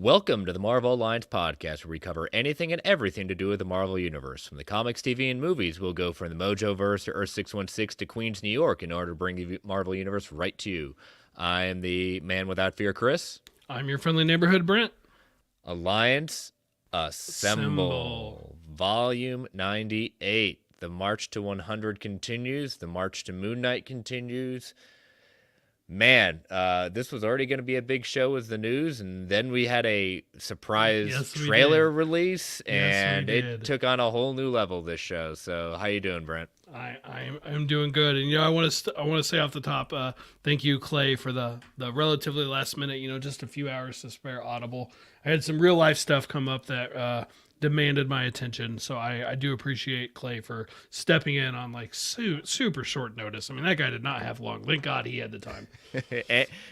Welcome to the Marvel Alliance podcast, where we cover anything and everything to do with the Marvel Universe. From the comics, TV, and movies, we'll go from the Mojoverse to Earth 616 to Queens, New York, in order to bring the Marvel Universe right to you. I am the man without fear, Chris. I'm your friendly neighborhood, Brent. Alliance Assemble. Volume 98. The March to 100 continues. The March to Moon Knight continues. Man, this was already going to be a big show as the news, and then we had a surprise trailer release, and it took on a whole new level, this show. So how you doing, Brent? I'm doing good, and I want to say off the top, thank you, Clay, for the relatively last minute, just a few hours to spare Audible. I had some real life stuff come up that demanded my attention, so I do appreciate Clay for stepping in on super short notice. I mean, that guy did not have long. Thank God he had the time.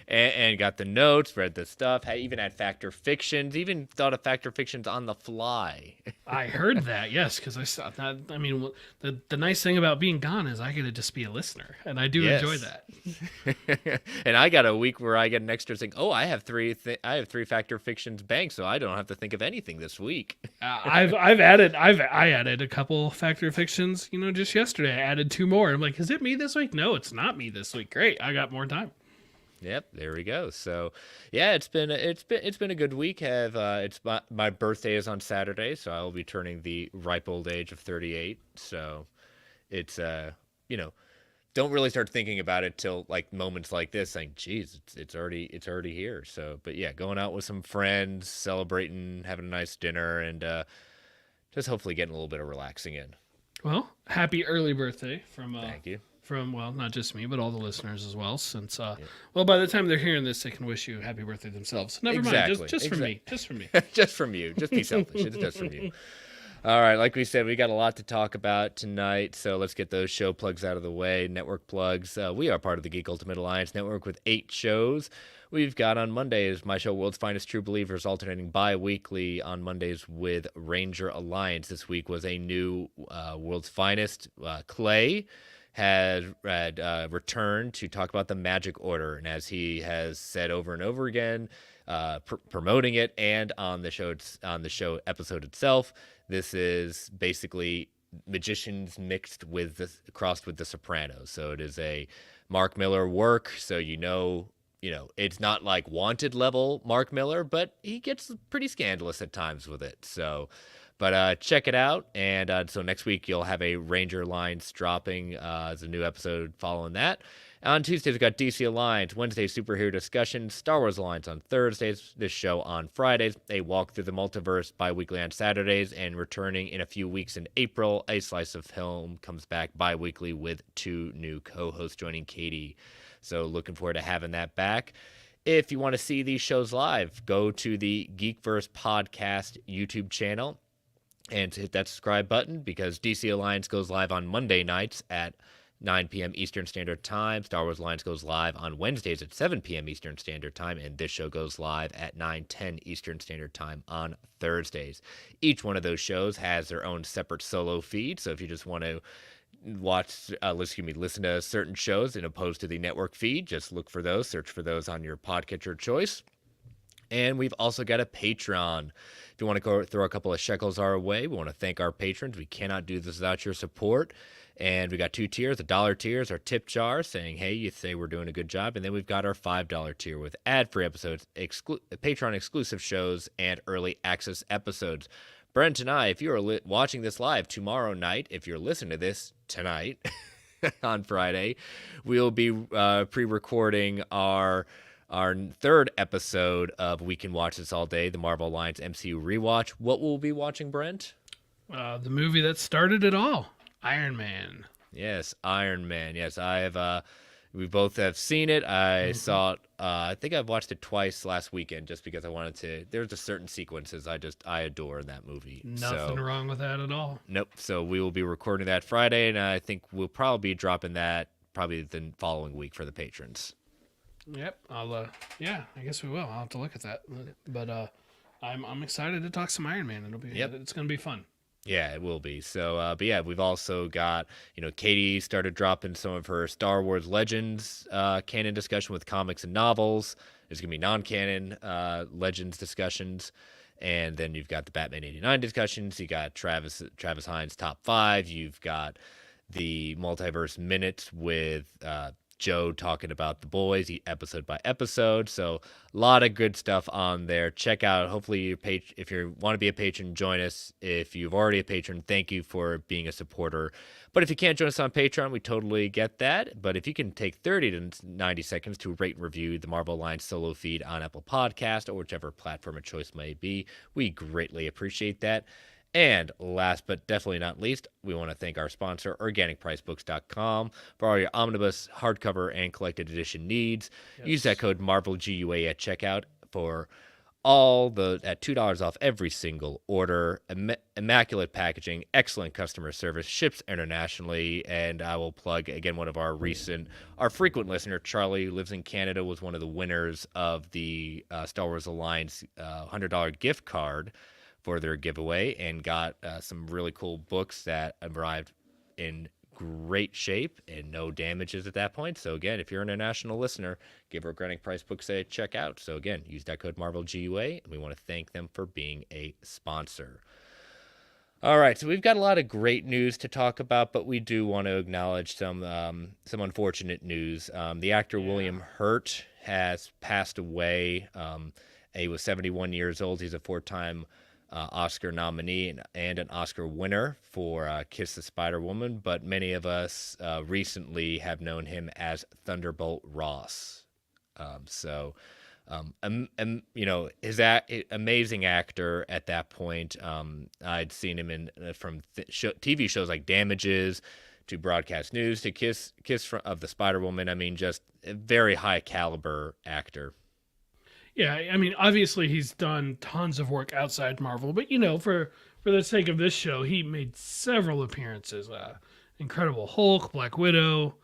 and got the notes, read the stuff, even had Factor Fictions, even thought of Factor Fictions on the fly. I heard that, yes, because I saw that. I mean, the nice thing about being gone is I get to just be a listener, and I do enjoy that. And I got a week where I get an extra thing. Oh, I have three Factor Fictions banked, so I don't have to think of anything this week. I added a couple Factor Fictions, just yesterday. I added 2 more. I'm like, is it me this week? No, it's not me this week. Great, I got more time. Yep, there we go. So, yeah, it's been a good week. It's my birthday is on Saturday, so I will be turning the ripe old age of 38. So, it's don't really start thinking about it till like moments like this, saying, "Geez, it's already here." So, but yeah, going out with some friends, celebrating, having a nice dinner, and just hopefully getting a little bit of relaxing in. Well, happy early birthday from thank you. From, well, not just me, but all the listeners as well, since, well, by the time they're hearing this, they can wish you happy birthday themselves. Never mind, just from me. Just from me. Just from you. Just be selfish. It's just from you. All right, like we said, we got a lot to talk about tonight, so let's get those show plugs out of the way, network plugs. We are part of the Geek Ultimate Alliance Network with 8 shows. We've got on Mondays my show World's Finest True Believers, alternating bi-weekly on Mondays with Ranger Alliance. This week was a new World's Finest. Clay had returned to talk about the Magic Order, and as he has said over and over again, promoting it and on the show episode itself, this is basically magicians crossed with the Sopranos. So it is a Mark Miller work. So it's not like Wanted level Mark Miller, but he gets pretty scandalous at times with it. So. But check it out, and so next week you'll have a Ranger Alliance dropping as a new episode following that. On Tuesdays, we've got DC Alliance, Wednesday, Superhero Discussion, Star Wars Alliance on Thursdays, this show on Fridays, a walk through the multiverse bi-weekly on Saturdays, and returning in a few weeks in April, A Slice of Film comes back bi-weekly with 2 new co-hosts joining Katie. So looking forward to having that back. If you want to see these shows live, go to the Geekverse Podcast YouTube channel and hit that subscribe button, because DC Alliance goes live on Monday nights at 9 p.m. Eastern Standard Time. Star Wars Alliance goes live on Wednesdays at 7 p.m. Eastern Standard Time, and this show goes live at 9:10 Eastern Standard Time on Thursdays. Each one of those shows has their own separate solo feed, so if you just want to listen to certain shows as opposed to the network feed, just look for those, search for those on your podcatcher choice. And we've also got a Patreon. If you want to go throw a couple of shekels our way, we want to thank our patrons. We cannot do this without your support. And we got 2 tiers. The $1 tier is our tip jar, saying, hey, you say we're doing a good job. And then we've got our $5 tier with ad-free episodes, Patreon exclusive shows, and early access episodes. Brent and I, if you are watching this live tomorrow night, if you're listening to this tonight on Friday, we'll be pre-recording our 3rd episode of We Can Watch This All Day, the Marvel Alliance MCU rewatch. What will we be watching, Brent? The movie that started it all, Iron Man. Yes, Iron Man. Yes, we both have seen it. I saw it. I think I've watched it twice last weekend, just because I wanted to. There's just certain sequences I adore in that movie. Nothing wrong with that at all. Nope. So we will be recording that Friday, and I think we'll probably be dropping that probably the following week for the patrons. Yep, I guess we will. I'll have to look at that. But I'm excited to talk some Iron Man. It's going to be fun. Yeah, it will be. So, but yeah, we've also got, Katie started dropping some of her Star Wars Legends canon discussion with comics and novels. There's going to be non-canon Legends discussions. And then you've got the Batman 89 discussions. You got Travis Hines top 5. You've got the Multiverse Minutes with Joe talking about the boys episode by episode. So a lot of good stuff on there. Check out. Hopefully, if you want to be a patron, join us. If you've already a patron, thank you for being a supporter. But if you can't join us on Patreon, we totally get that. But if you can take 30 to 90 seconds to rate and review the Marvel Alliance solo feed on Apple Podcast or whichever platform of choice may be, we greatly appreciate that. And last but definitely not least, we want to thank our sponsor, OrganicPriceBooks.com, for all your omnibus, hardcover, and collected edition needs. Yes. Use that code MarvelGUA at checkout for at $2 off every single order. Immaculate packaging, excellent customer service, ships internationally. And I will plug again one of our frequent listener, Charlie, who lives in Canada, was one of the winners of the Star Wars Alliance $100 gift card for their giveaway, and got some really cool books that arrived in great shape and no damages at that point. So again, if you're an international listener, give Organic Price Books a check out. So again, use that code MarvelGUA, and we want to thank them for being a sponsor. All right, so we've got a lot of great news to talk about, but we do want to acknowledge some unfortunate news. The actor William Hurt has passed away. He was 71 years old. He's a 4-time Oscar nominee and an Oscar winner for Kiss the Spider-Woman, but many of us recently have known him as Thunderbolt Ross. His amazing actor at that point. I'd seen him from TV shows like Damages to Broadcast News to Kiss of the Spider-Woman. I mean, just a very high caliber actor. Yeah, I mean, obviously he's done tons of work outside Marvel, but for the sake of this show, he made several appearances. Incredible Hulk, Black Widow,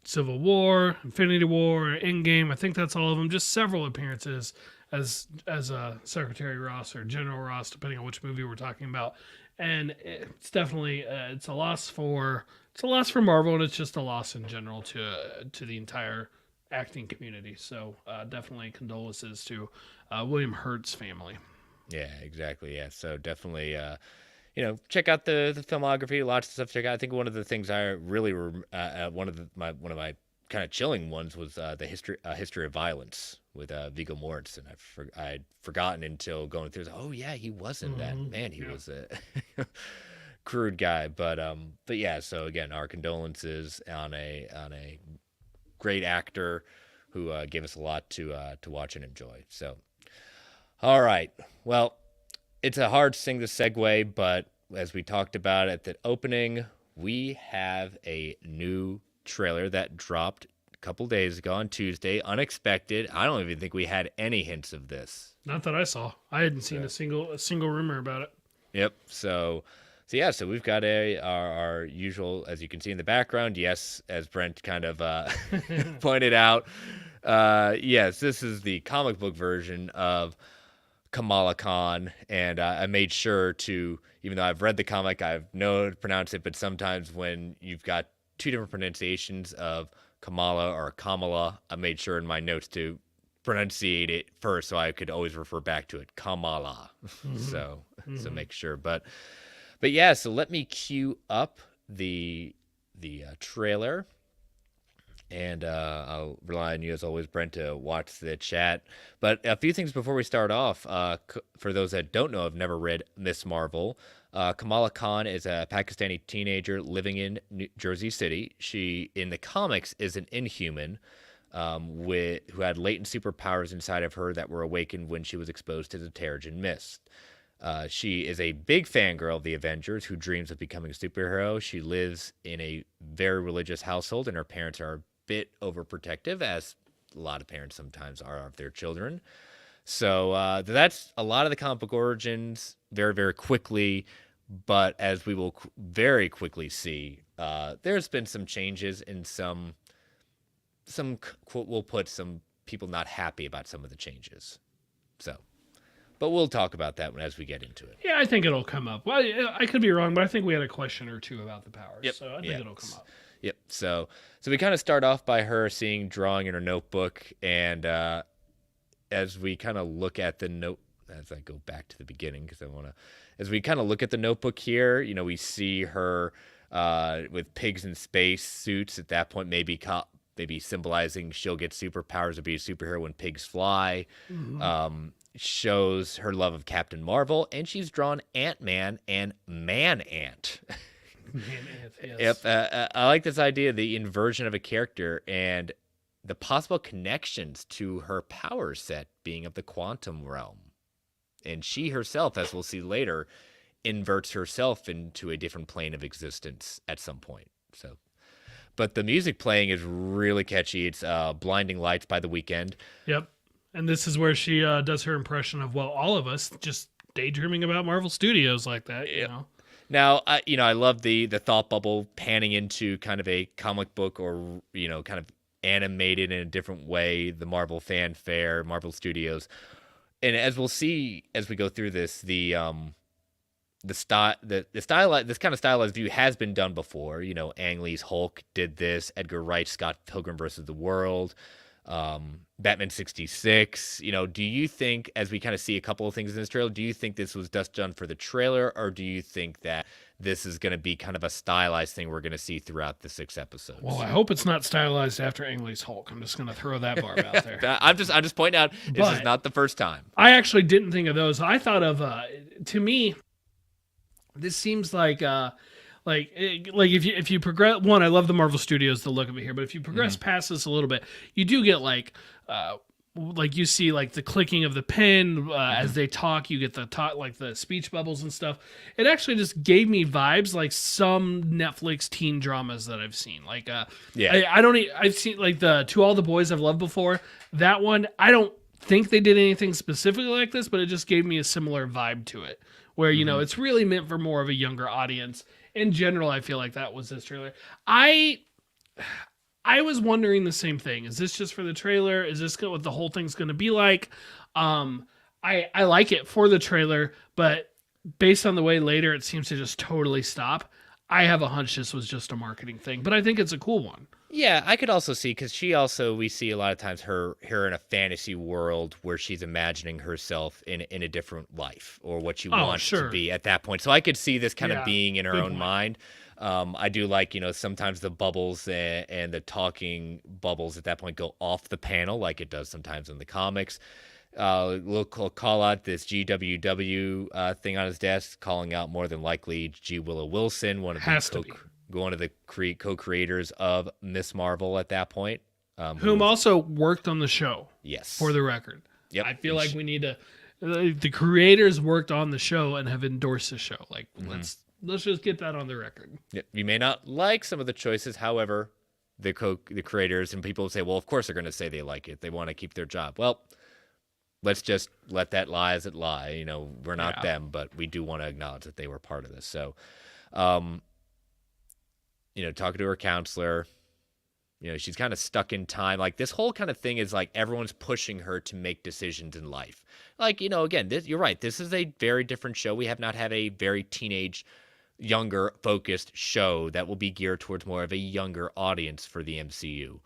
Civil War, Infinity War, Endgame. I think that's all of them. Just several appearances as Secretary Ross or General Ross, depending on which movie we're talking about. And it's definitely it's a loss for Marvel, and it's just a loss in general to the entire acting community. So definitely condolences to William Hurt's family. Yeah, exactly. Yeah, so definitely check out the filmography. Lots of stuff to check out. I think one of the things I really one of my kind of chilling ones was the history of violence with Viggo Mortensen. I'd forgotten until going through. Oh yeah, he wasn't that man. He was a crude guy. But yeah. So again, our condolences on a great actor who gave us a lot to watch and enjoy. So, all right. Well, it's a hard thing to segue, but as we talked about at the opening, we have a new trailer that dropped a couple days ago on Tuesday. Unexpected. I don't even think we had any hints of this. Not that I saw. I hadn't seen a single rumor about it. Yep. So we've got our usual, as you can see in the background. Yes, as Brent kind of pointed out. Yes, this is the comic book version of Kamala Khan, and I made sure to, even though I've read the comic, I know how to pronounce it, but sometimes when you've got two different pronunciations of Kamala or Kamala, I made sure in my notes to pronunciate it first so I could always refer back to it, Kamala. So make sure, but yeah, so let me cue up the trailer, and I'll rely on you as always, Brent, to watch the chat. But a few things before we start off. For those that don't know, have never read Miss Marvel. Kamala Khan is a Pakistani teenager living in Jersey City. She, in the comics, is an Inhuman who had latent superpowers inside of her that were awakened when she was exposed to the Terrigen Mist. She is a big fangirl of the Avengers who dreams of becoming a superhero. She lives in a very religious household, and her parents are a bit overprotective, as a lot of parents sometimes are of their children. So that's a lot of the comic book origins very, very quickly. But as we will very quickly see, there's been some changes in some we'll put some people not happy about some of the changes. So But we'll talk about that as we get into it. Yeah, I think it'll come up. Well, I could be wrong, but I think we had a question or two about the powers. Yep. So I think it'll come up. Yep. So we kind of start off by her seeing drawing in her notebook, and as we kind of look at the note, as I go back to the beginning, because as we kind of look at the notebook here, we see her with pigs in space suits. At that point, maybe symbolizing she'll get superpowers or be a superhero when pigs fly. Mm-hmm. Shows her love of Captain Marvel, and she's drawn Ant-Man and Man-Ant. Man-Ant, Yep. yes. I like this idea, the inversion of a character and the possible connections to her power set being of the quantum realm. And she herself, as we'll see later, inverts herself into a different plane of existence at some point. But the music playing is really catchy. It's Blinding Lights by The Weeknd. Yep. And this is where she does her impression of, all of us just daydreaming about Marvel Studios like that, you know? Now, I love the thought bubble panning into kind of a comic book or, kind of animated in a different way, the Marvel fanfare, Marvel Studios. And as we'll see as we go through this, this kind of stylized view has been done before. Ang Lee's Hulk did this, Edgar Wright's Scott Pilgrim vs. the World, Batman 66. Do you think, as we kind of see a couple of things in this trailer, do you think this was just done for the trailer, or do you think that this is going to be kind of a stylized thing we're going to see throughout the 6 episodes? Well, I hope it's not stylized after Ang Lee's Hulk. I'm just going to throw that barb out there. I'm just pointing out this is not the first time. I actually didn't think of those. I thought of, to me, this seems like if you progress, one, I love the Marvel Studios, the look of it here, but if you progress past this a little bit, you do get like you see like the clicking of the pen as they talk. You get the the speech bubbles and stuff. It actually just gave me vibes like some Netflix teen dramas that I've seen. I've seen like the To All the Boys I've Loved Before. That one, I don't think they did anything specifically like this, but it just gave me a similar vibe to it, where it's really meant for more of a younger audience. In general, I feel like that was this trailer. I was wondering the same thing. Is this just for the trailer? Is this what the whole thing's going to be like? I like it for the trailer, but based on the way later it seems to just totally stop, I have a hunch this was just a marketing thing. But I think it's a cool one. Yeah, I could also see, because we see a lot of times her in a fantasy world where she's imagining herself in a different life, or what she wants to be at that point. So I could see this kind of being in her own mind. I do like, sometimes the bubbles and the talking bubbles at that point go off the panel, like it does sometimes in the comics. We'll call out this GWW thing on his desk, calling out more than likely G. Willow Wilson, one of the co-creators of Miss Marvel at that point. Whom also worked on the show. Yes. For the record. Yep. I feel like we need to... The creators worked on the show and have endorsed the show. Like, let's just get that on the record. Yep. You may not like some of the choices, however, the creators and people say, well, of course they're going to say they like it. They want to keep their job. Well, let's just let that lie as it lie. We're not them, but we do want to acknowledge that they were part of this. So, talking to her counselor, she's kind of stuck in time. Like, this whole kind of thing is like everyone's pushing her to make decisions in life. Like, again, you're right. This is a very different show. We have not had a very younger focused show that will be geared towards more of a younger audience for the MCU.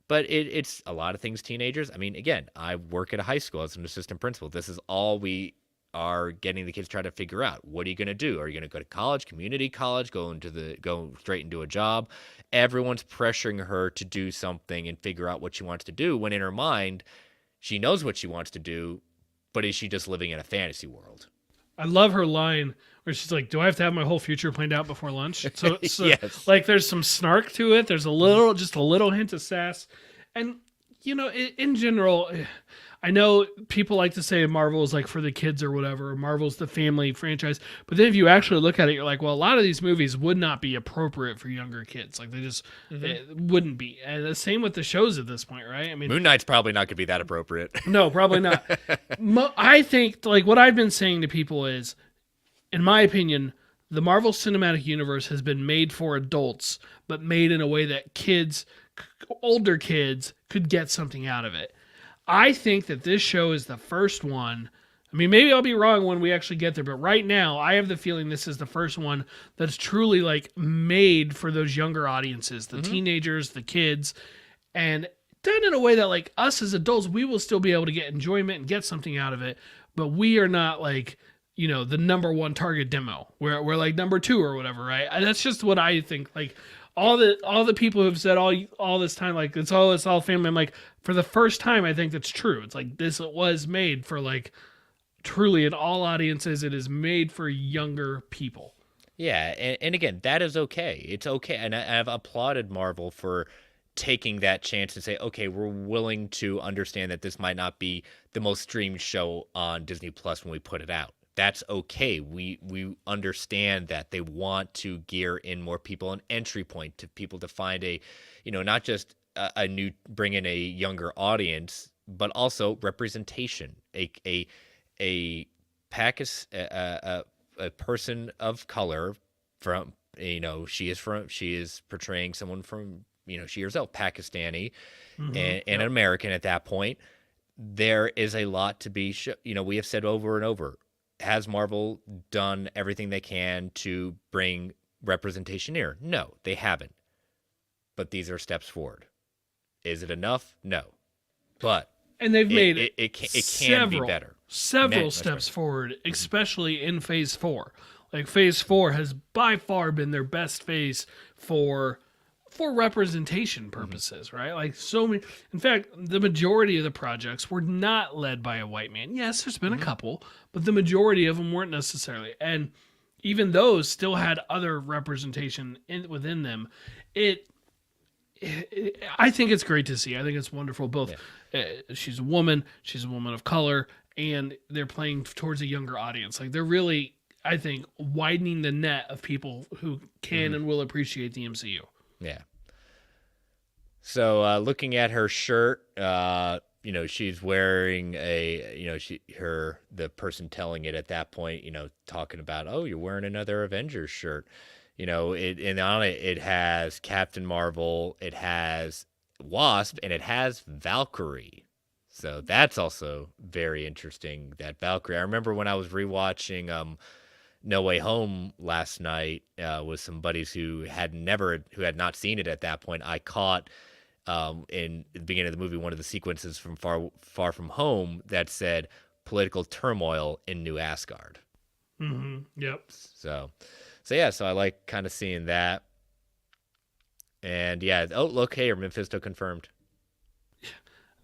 But it's a lot of things teenagers. I mean, again, I work at a high school as an assistant principal. This is all we are getting the kids to try to figure out. What are you going to do? Are you going to go to college, community college, go straight into a job? Everyone's pressuring her to do something and figure out what she wants to do, when in her mind, she knows what she wants to do, but is she just living in a fantasy world? I love her line where she's like, do I have to have my whole future planned out before lunch? So yes. Like, there's some snark to it. There's just a little hint of sass. And, in general, I know people like to say Marvel is like for the kids or whatever, or Marvel's the family franchise. But then if you actually look at it, you're like, well, a lot of these movies would not be appropriate for younger kids. Like, they just wouldn't be. And the same with the shows at this point, right? I mean, Moon Knight's probably not going to be that appropriate. No, probably not. I think, like, what I've been saying to people is, in my opinion, the Marvel Cinematic Universe has been made for adults, but made in a way that older kids could get something out of it. I think that this show is the first one I mean, maybe I'll be wrong when we actually get there, but right now I have the feeling this is the first one that's truly like made for those younger audiences, the teenagers, the kids, and done in a way that like us as adults, we will still be able to get enjoyment and get something out of it, but we are not like, you know, the number one target demo. We're like number 2 or whatever, right? And that's just what I think. Like all the people who've said all this time, like it's all family. I'm like, for the first time, I think that's true. It's like this was made for like truly in all audiences. It is made for younger people. Yeah, and again, that is okay. It's okay, and I've applauded Marvel for taking that chance and say, okay, we're willing to understand that this might not be the most streamed show on Disney Plus when we put it out. That's okay. We understand that they want to gear in more people, an entry point to people to find a, you know, not just bring in a younger audience, but also representation. A person of color from, you know, she is portraying someone from, you know, she herself Pakistani and an American at that point. There is a lot to be, you know, we have said over and over, has Marvel done everything they can to bring representation here? No, they haven't. But these are steps forward. Is it enough? No. But and they've made it can be better. Several steps forward, especially in Phase 4. Like Phase 4 has by far been their best phase for representation purposes, right? Like so many. In fact, the majority of the projects were not led by a white man. Yes, there's been a couple, but the majority of them weren't necessarily. And even those still had other representation within them. I think it's great to see. I think it's wonderful. Both, she's a woman of color, and they're playing towards a younger audience. Like they're really, I think, widening the net of people who can and will appreciate the MCU. Yeah. So looking at her shirt, you know, she's wearing the person telling it at that point, you know, talking about, oh, you're wearing another Avengers shirt. You know, and on it has Captain Marvel, it has Wasp, and it has Valkyrie. So that's also very interesting, that Valkyrie. I remember when I was rewatching No Way Home last night with some buddies who had not seen it at that point. I caught in the beginning of the movie one of the sequences from Far From Home that said political turmoil in New Asgard. Yep. So I like kind of seeing that. And yeah, oh, look, hey, Mephisto confirmed.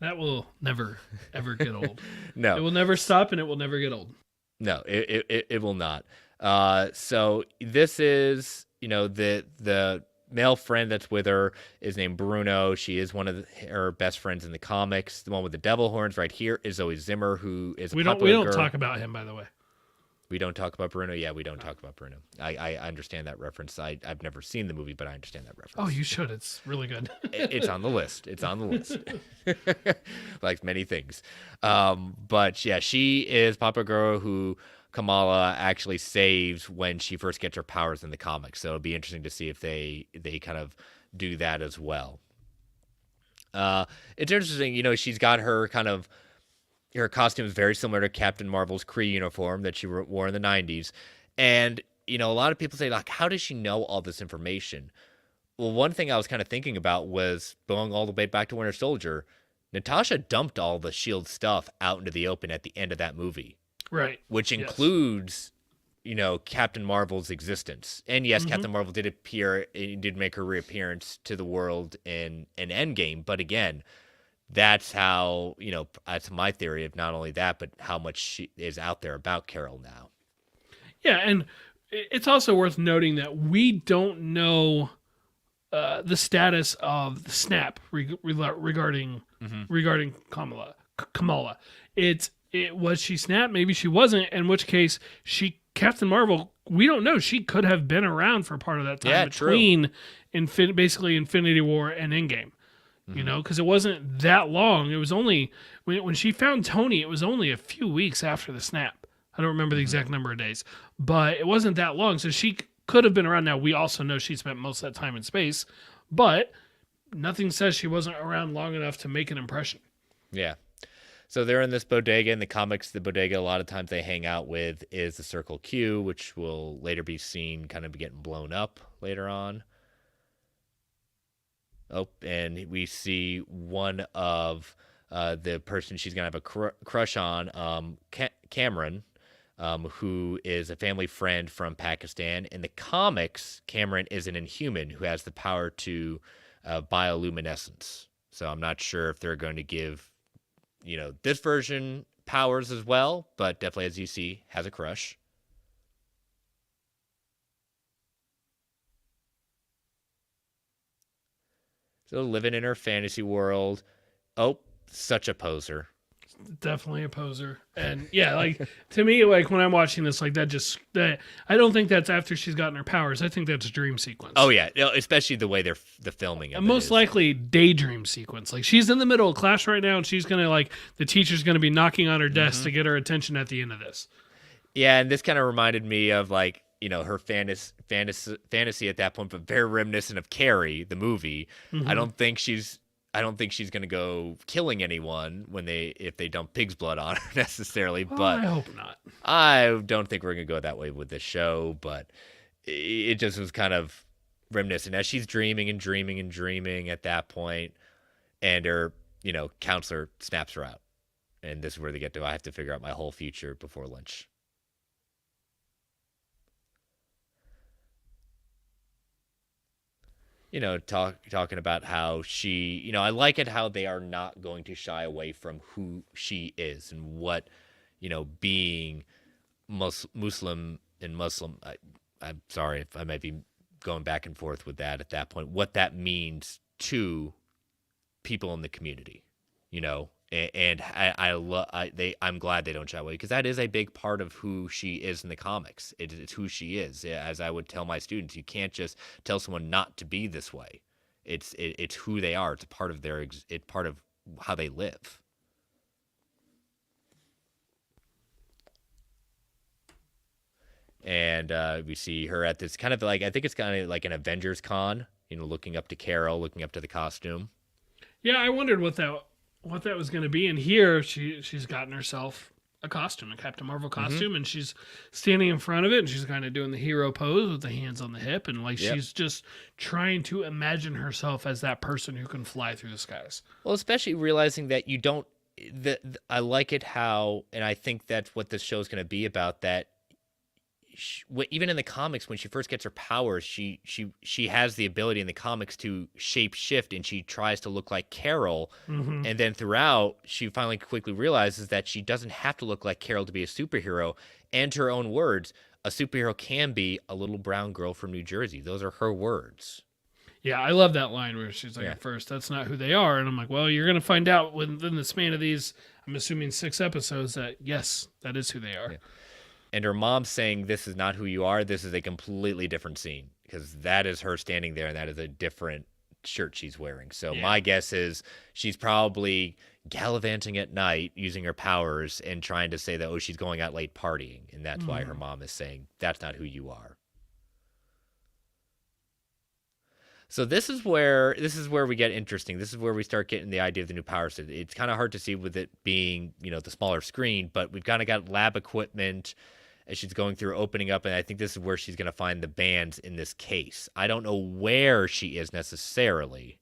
That will never, ever get old. No. It will never stop, and it will never get old. No, it will not. So this is, you know, the male friend that's with her is named Bruno. She is one of her best friends in the comics. The one with the devil horns right here is Zoe Zimmer, who is a popular girl. We don't talk about him, by the way. We don't talk about Bruno? Yeah, we don't talk about Bruno. I understand that reference. I've never seen the movie, but I understand that reference. Oh, you should. It's really good. It's on the list. It's on the list. Like many things. But yeah, she is a popular girl who Kamala actually saves when she first gets her powers in the comics. So it'll be interesting to see if they kind of do that as well. It's interesting, you know, she's got her costume is very similar to Captain Marvel's Kree uniform that she wore in the 90s. And, you know, a lot of people say, like, how does she know all this information? Well, one thing I was kind of thinking about was going all the way back to Winter Soldier. Natasha dumped all the S.H.I.E.L.D. stuff out into the open at the end of that movie. Right. Which includes, you know, Captain Marvel's existence. And yes, Captain Marvel did appear, it did make her reappearance to the world in Endgame. But again, that's how, you know, that's my theory of not only that, but how much she is out there about Carol now. Yeah, and it's also worth noting that we don't know the status of the snap regarding Kamala. Was she snapped? Maybe she wasn't. In which case, Captain Marvel, we don't know. She could have been around for part of that time between basically Infinity War and Endgame. You know, because it wasn't that long. It was only when she found Tony, it was only a few weeks after the snap. I don't remember the exact number of days, but it wasn't that long. So she could have been around. Now, we also know she spent most of that time in space, but nothing says she wasn't around long enough to make an impression. Yeah. So they're in this bodega. In the comics, the bodega a lot of times they hang out with is the Circle Q, which will later be seen kind of getting blown up later on. Oh, and we see one of the person she's going to have a crush on, Cameron, who is a family friend from Pakistan. In the comics, Cameron is an Inhuman who has the power to bioluminescence. So I'm not sure if they're going to give, this version powers as well, but definitely, as you see, has a crush. So living in her fantasy world. Oh, such a poser. Definitely a poser. And yeah, like to me, like when I'm watching this, like that I don't think that's after she's gotten her powers. I think that's a dream sequence. Oh yeah, especially the way the filming of it most is. likely daydream sequence. Like she's in the middle of class right now, and she's gonna the teacher's gonna be knocking on her desk to get her attention at the end of this. Yeah, and this kind of reminded me of her fantasy at that point, but very reminiscent of Carrie, the movie. Mm-hmm. I don't think she's gonna go killing anyone if they dump pig's blood on her necessarily. Well, but I hope not. I don't think we're gonna go that way with this show. But it just was kind of reminiscent as she's dreaming and dreaming and dreaming at that point, and her counselor snaps her out, and this is where they get to I have to figure out my whole future before lunch. Talking about how she, I like it how they are not going to shy away from who she is and what, being Muslim and Muslim. I'm sorry if I might be going back and forth with that at that point, what that means to people in the community, and I'm glad they don't shy away because that is a big part of who she is in the comics. It's who she is. As I would tell my students, you can't just tell someone not to be this way. It's who they are. It's a part of it's part of how they live. And we see her at this kind of I think it's kind of like an Avengers con, looking up to Carol, looking up to the costume. Yeah, I wondered what that was going to be. And here she's gotten herself a costume, a Captain Marvel costume, and she's standing in front of it, and she's kind of doing the hero pose with the hands on the hip, and she's just trying to imagine herself as that person who can fly through the skies. Well, especially realizing that you don't. I like it how, and I think that's what this show is going to be about. That even in the comics, when she first gets her powers, she has the ability in the comics to shape shift, and she tries to look like Carol. Mm-hmm. And then throughout, she finally quickly realizes that she doesn't have to look like Carol to be a superhero. And to her own words, a superhero can be a little brown girl from New Jersey. Those are her words. Yeah, I love that line where she's like, at first, that's not who they are. And I'm like, well, you're going to find out within the span of these, I'm assuming 6 episodes, that yes, that is who they are. Yeah. And her mom saying, this is not who you are. This is a completely different scene because that is her standing there and that is a different shirt she's wearing. So my guess is she's probably gallivanting at night using her powers and trying to say that, she's going out late partying. And that's why her mom is saying, that's not who you are. So this is where we get interesting. This is where we start getting the idea of the new powers. It's kind of hard to see with it being, the smaller screen, but we've kind of got lab equipment as she's going through opening up, and I think this is where she's going to find the bands in this case. I don't know where she is necessarily,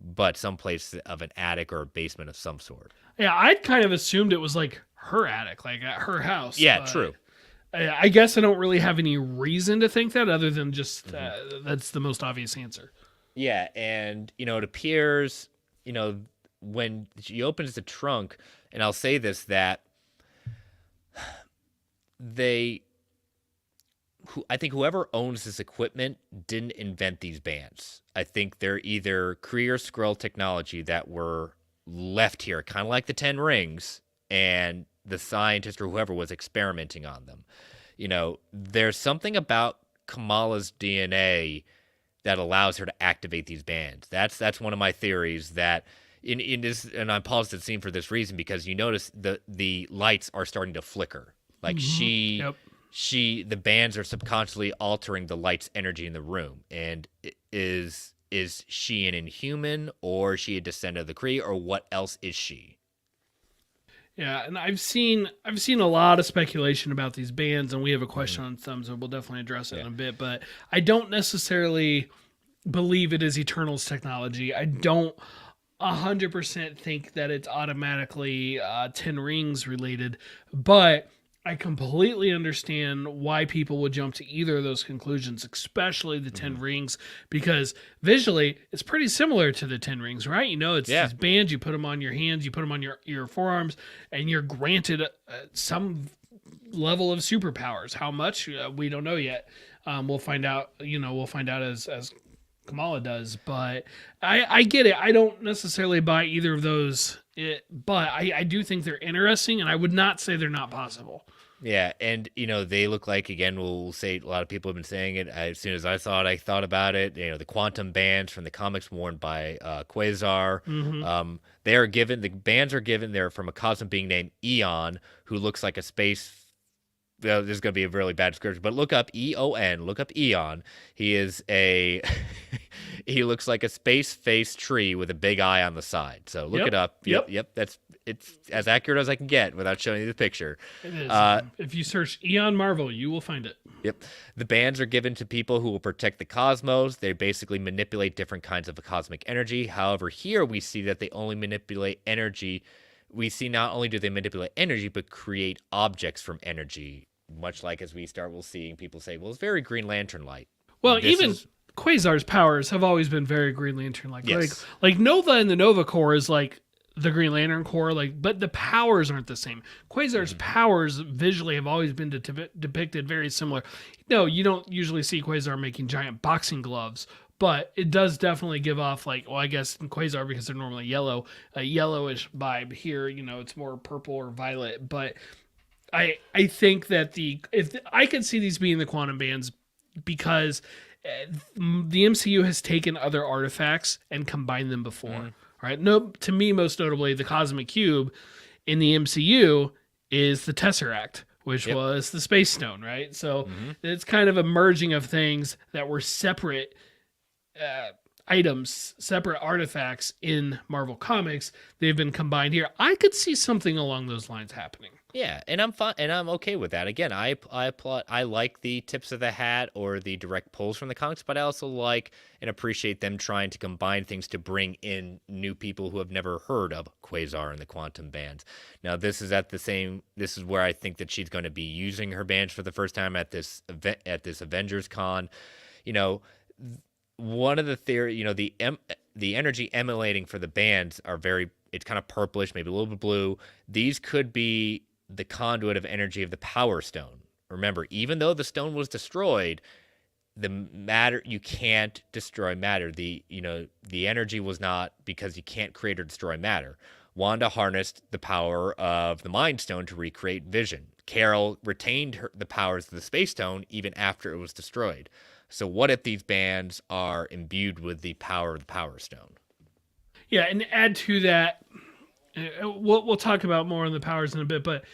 but someplace of an attic or a basement of some sort. Yeah, I'd kind of assumed it was like her attic, like at her house. Yeah, true. I guess I don't really have any reason to think that other than just that's the most obvious answer. Yeah, and, it appears, when she opens the trunk, and I'll say this, that I think whoever owns this equipment didn't invent these bands. I think they're either Kree or Skrull technology that were left here, kind of like the 10 Rings, and the scientist or whoever was experimenting on them. There's something about Kamala's DNA that allows her to activate these bands. That's one of my theories that in this, and I paused the scene for this reason, because you notice the lights are starting to flicker. Like the bands are subconsciously altering the light's energy in the room. And is she an Inhuman, or is she a descendant of the Kree, or what else is she? Yeah, and I've seen a lot of speculation about these bands, and we have a question on some, so we'll definitely address it in a bit. But I don't necessarily believe it is Eternals technology. I don't 100% think that it's automatically 10 Rings related, but I completely understand why people would jump to either of those conclusions, especially the 10 Rings, because visually it's pretty similar to the 10 Rings, right? You know, it's these bands, you put them on your hands, you put them on your forearms, and you're granted some level of superpowers. How much? We don't know yet. We'll find out, we'll find out as Kamala does, but I get it. I don't necessarily buy either of those, but I do think they're interesting, and I would not say they're not possible. Yeah, and they look like, again, we'll say, a lot of people have been saying it. As soon as I saw it, I thought about it. The quantum bands from the comics worn by Quasar. The bands are given. They're from a cosmic being named Eon, who looks like a space. Well, this is going to be a really bad description, but look up EON. Look up Eon. He is he looks like a space-faced tree with a big eye on the side. So look it up. Yep. It's as accurate as I can get without showing you the picture. It is. If you search Eon Marvel, you will find it. Yep. The bands are given to people who will protect the cosmos. They basically manipulate different kinds of cosmic energy. However, here we see that they only manipulate energy. We see not only do they manipulate energy, but create objects from energy. Much like as we'll seeing people say, well, it's very Green Lantern-like. Well, Quasar's powers have always been very Green Lantern-like. Yes. Like Nova and the Nova Corps is like the Green Lantern Corps, but the powers aren't the same. Quasar's powers visually have always been depicted very similar. No, you don't usually see Quasar making giant boxing gloves, but it does definitely give off I guess in Quasar, because they're normally yellow, a yellowish vibe. Here, it's more purple or violet, but I think that I could see these being the quantum bands, because the MCU has taken other artifacts and combined them before. Right? No, to me, most notably, the Cosmic Cube in the MCU is the Tesseract, which was the Space Stone, right? So it's kind of a merging of things that were separate items, separate artifacts in Marvel Comics. They've been combined here. I could see something along those lines happening. Yeah, and I'm fine, and I'm okay with that. Again, I like the tips of the hat or the direct pulls from the comics, but I also like and appreciate them trying to combine things to bring in new people who have never heard of Quasar and the Quantum Bands. Now, this is where I think that she's going to be using her bands for the first time at this event, at this Avengers Con. One of the theory, the energy emanating for the bands it's kind of purplish, maybe a little bit blue. These could be the conduit of energy of the Power Stone. Remember, even though the stone was destroyed, the matter, you can't destroy matter. The energy was not, because you can't create or destroy matter. Wanda harnessed the power of the Mind Stone to recreate Vision. Carol retained the powers of the Space Stone even after it was destroyed. So what if these bands are imbued with the power of the Power Stone? Yeah, and add to that, we'll talk about more on the powers in a bit, but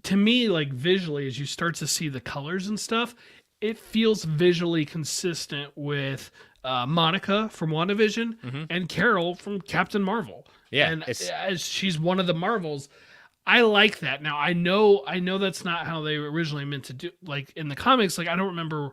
to me, visually, as you start to see the colors and stuff, it feels visually consistent with Monica from WandaVision and Carol from Captain Marvel. Yeah, and as she's one of the Marvels, I like that. Now, I know that's not how they originally meant to do. In the comics, I don't remember.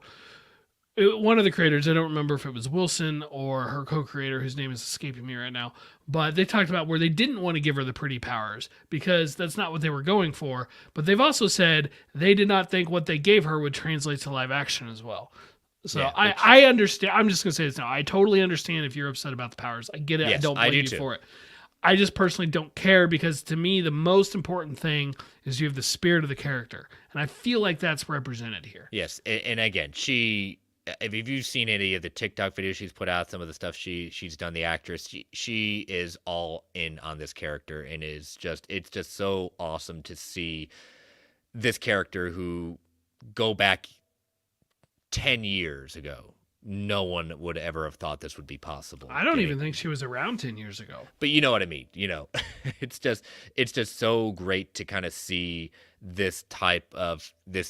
One of the creators, I don't remember if it was Wilson or her co-creator, whose name is escaping me right now, but they talked about where they didn't want to give her the pretty powers because that's not what they were going for. But they've also said they did not think what they gave her would translate to live action as well. So yeah, I understand. I'm just going to say this now. I totally understand if you're upset about the powers. I get it. Yes, I don't blame you for it. I just personally don't care, because to me, the most important thing is you have the spirit of the character. And I feel like that's represented here. Yes. And again, if you've seen any of the TikTok videos she's put out, some of the stuff she's done, the actress, she is all in on this character, and it's just so awesome to see this character who, go back 10 years ago, no one would ever have thought this would be possible. I don't even think she was around 10 years ago. But you know what I mean. It's just so great to kind of see this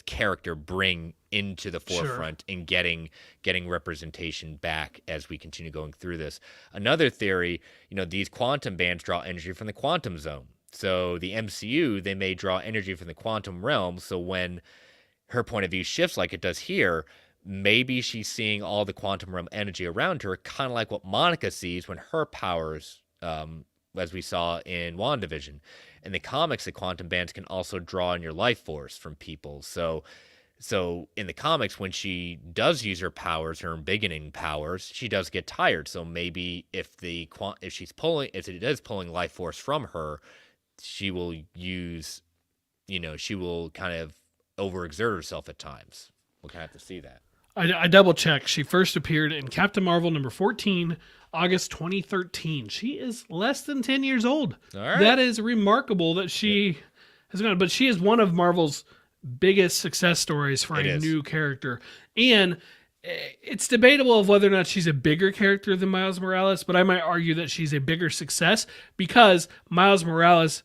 character bring into the forefront and getting representation back as we continue going through this. Another theory, these quantum bands draw energy from the quantum zone. So the MCU, they may draw energy from the quantum realm. So when her point of view shifts like it does here, maybe she's seeing all the quantum realm energy around her, kind of like what Monica sees when her powers, as we saw in WandaVision. In the comics, the quantum bands can also draw on your life force from people. So in the comics, when she does use her powers, her embiggening powers, she does get tired. So maybe if it is pulling life force from her, she will use, she will kind of overexert herself at times. We'll kind of have to see that. I double checked. She first appeared in Captain Marvel number 14, August 2013. She is less than 10 years old. All right. That is remarkable that she has gone, but she is one of Marvel's biggest success stories for a new character. And it's debatable of whether or not she's a bigger character than Miles Morales, but I might argue that she's a bigger success because Miles Morales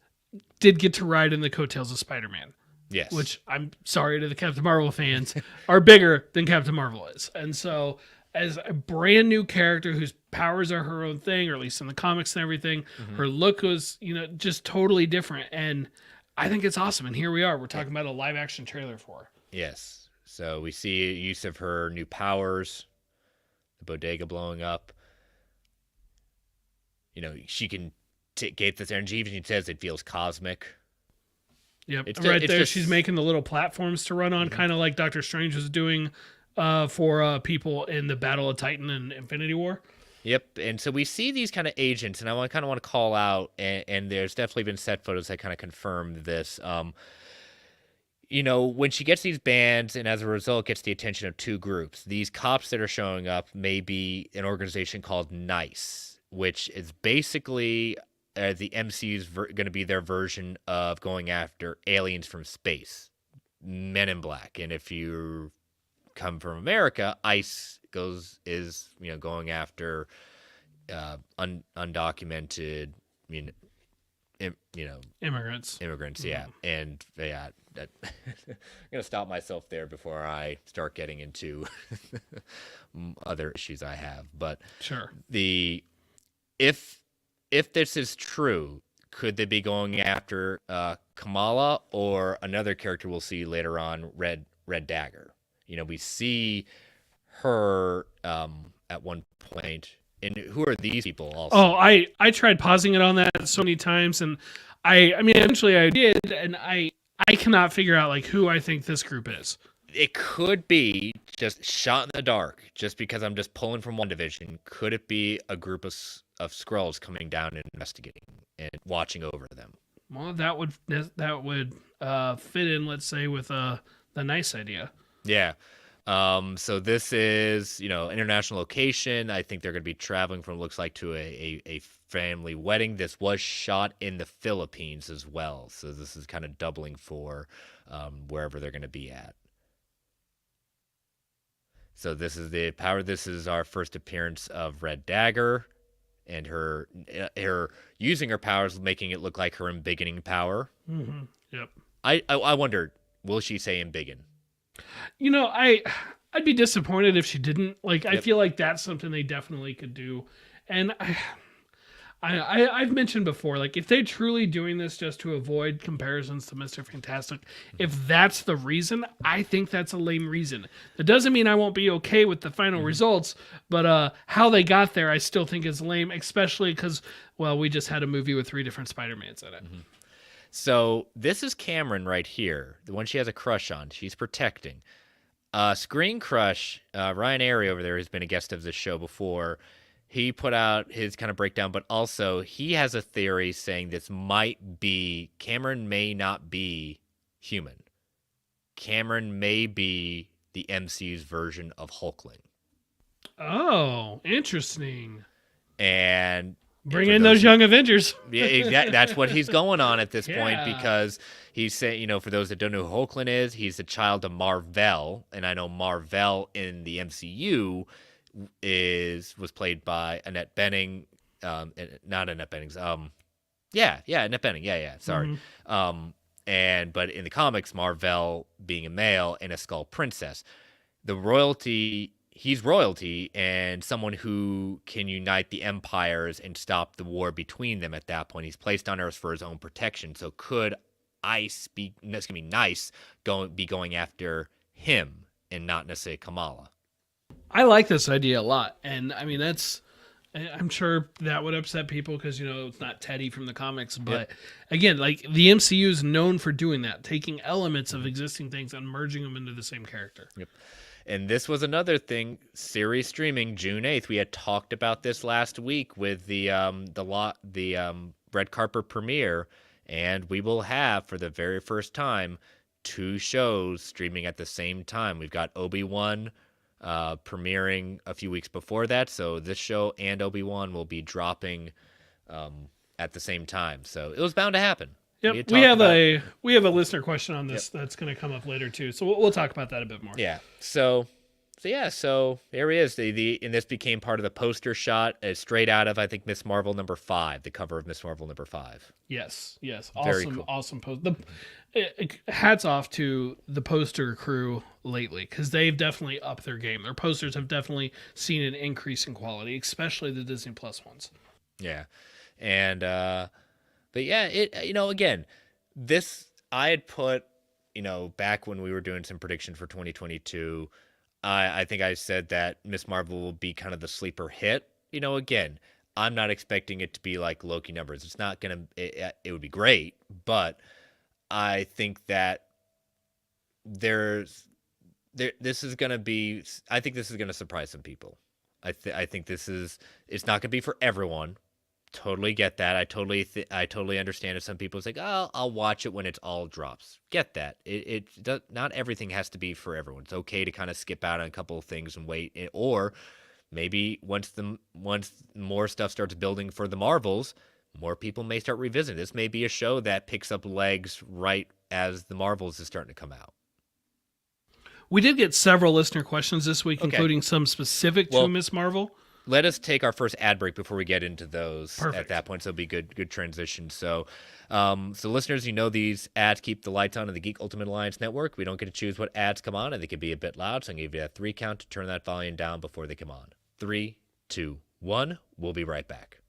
did get to ride in the coattails of Spider-Man. Yes. Which, I'm sorry to the Captain Marvel fans, are bigger than Captain Marvel is. And so, as a brand new character whose powers are her own thing, or at least in the comics and everything, her look was, just totally different. And I think it's awesome. And here we are. We're talking about a live action trailer for her. Yes. So we see use of her new powers, the bodega blowing up. She can get this energy. Even she says it feels cosmic. Yep, there she's making the little platforms to run on, kind of like Doctor Strange was doing for people in the Battle of Titan and Infinity War. Yep, and so we see these kind of agents, and I kind of want to call out, and there's definitely been set photos that kind of confirm this. When she gets these bands, and as a result gets the attention of two groups, these cops that are showing up may be an organization called NICE, which is basically the MCU's going to be their version of going after aliens from space, Men in Black. And if you come from America, ICE is going after undocumented, immigrants. Yeah. And I'm gonna stop myself there before I start getting into other issues I have. But sure, if this is true, could they be going after Kamala or another character we'll see later on, Red Dagger? We see her at one point. And who are these people also? Oh, I tried pausing it on that so many times, and I mean, eventually I did, and I cannot figure out who I think this group is. It could be just shot in the dark, just because I'm just pulling from one division. Could it be a group of Skrulls coming down and investigating and watching over them? Well, that would fit in, let's say, with the NICE idea. Yeah. So this is, international location. I think they're going to be traveling from, looks like, to a family wedding. This was shot in the Philippines as well. So this is kind of doubling for wherever they're going to be at. So this is the power. This is our first appearance of Red Dagger, and her using her powers, making it look like her embiggening power. Mm-hmm. Yep. I wondered, will she say embiggen? I'd be disappointed if she didn't. I feel like that's something they definitely could do. And I've mentioned before, if they're truly doing this just to avoid comparisons to Mr. Fantastic, if that's the reason, I think that's a lame reason. That doesn't mean I won't be okay with the final results, but how they got there, I still think is lame, especially because, we just had a movie with 3 different Spider-Mans in it. Mm-hmm. So this is Cameron right here, the one she has a crush on. She's protecting. Screen Crush, Ryan Airy over there, has been a guest of this show before. He put out his kind of breakdown, but also he has a theory saying this might be, Cameron may not be human. Cameron may be the MCU's version of Hulkling. Oh, interesting. And bring in those young Avengers. Yeah, that's what he's going on at this point, because he's saying, for those that don't know who Hulkling is, he's the child of Mar-Vell, and I know Mar-Vell in the MCU was played by Annette Bening, not Annette Bening. Annette Bening. Sorry. Mm-hmm. But in the comics, Mar-Vell being a male and a Skull Princess, the royalty he's royalty and someone who can unite the empires and stop the war between them at that point. He's placed on Earth for his own protection. So could Nice be going after him and not necessarily Kamala? I like this idea a lot. And I mean, I'm sure that would upset people because, it's not Teddy from the comics. But again, like the MCU is known for doing that, taking elements of existing things and merging them into the same character. Yep. And this was another thing, series streaming June 8th. We had talked about this last week with the red carpet premiere, and we will have, for the very first time, 2 shows streaming at the same time. We've got Obi-Wan premiering a few weeks before that, so this show and Obi-Wan will be dropping at the same time. So it was bound to happen. Yep, we have a listener question on this that's going to come up later too. So we'll talk about that a bit more. Yeah. So there he is. And this became part of the poster shot, straight out of, I think, Miss Marvel #5, the cover of Miss Marvel #5. Yes. Very Awesome, cool. awesome post. Hats off to the poster crew lately, because they've definitely upped their game. Their posters have definitely seen an increase in quality, especially the Disney Plus ones. Yeah, and but yeah, again, this I had put, back when we were doing some predictions for 2022. I think I said that Miss Marvel will be kind of the sleeper hit. Again, I'm not expecting it to be like Loki numbers. It's not gonna. It would be great, but I think that this is gonna be. I think this is gonna surprise some people. I think it's not gonna be for everyone. Totally get that. I totally understand if some people say, "Oh, I'll watch it when it's all drops." Get that. It does, not everything has to be for everyone. It's okay to kind of skip out on a couple of things and wait, or maybe once more stuff starts building for the Marvels, more people may start revisiting. This may be a show that picks up legs right as the Marvels is starting to come out. We did get several listener questions this week, including some specific to Miss Marvel. Let us take our first ad break before we get into those. Perfect. At that point, so it'll be good transition. So, listeners, these ads keep the lights on in the Geek Ultimate Alliance Network. We don't get to choose what ads come on, and they can be a bit loud, so I'm going to give you a 3 count to turn that volume down before they come on. 3, 2, 1. We'll be right back.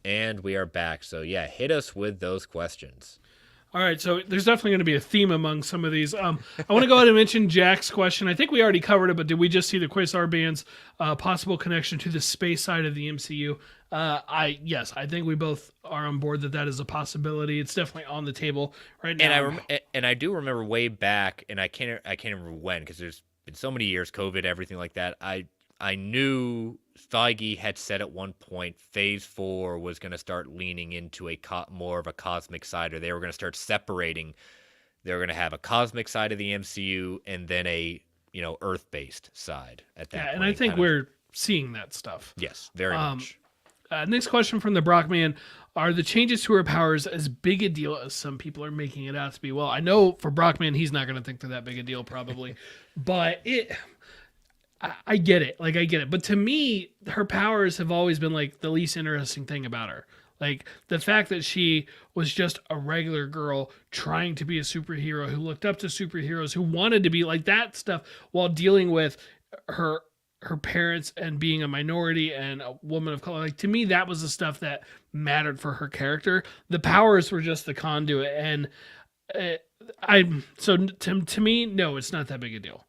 And we are back. So, hit us with those questions. All right, so there's definitely going to be a theme among some of these. I want to go ahead and mention Jack's question. I think we already covered it, but did we just see the Quasar Band's possible connection to the space side of the MCU? Yes, I think we both are on board that is a possibility. It's definitely on the table right now. And I do remember way back, and I can't remember when, because there's been so many years, COVID, everything like that. I knew Feige had said at one point Phase 4 was going to start leaning into more of a cosmic side, or they were going to start separating. They were going to have a cosmic side of the MCU and then a Earth-based side at that point. And I think we're seeing that stuff. Yes, very much. Next question from the Brockman. Are the changes to her powers as big a deal as some people are making it out to be? Well, I know for Brockman, he's not going to think they're that big a deal probably, but I get it. I get it. But to me, her powers have always been the least interesting thing about her. The fact that she was just a regular girl trying to be a superhero, who looked up to superheroes, who wanted to be like that stuff while dealing with her parents and being a minority and a woman of color. To me, that was the stuff that mattered for her character. The powers were just the conduit. And to me, no, it's not that big a deal.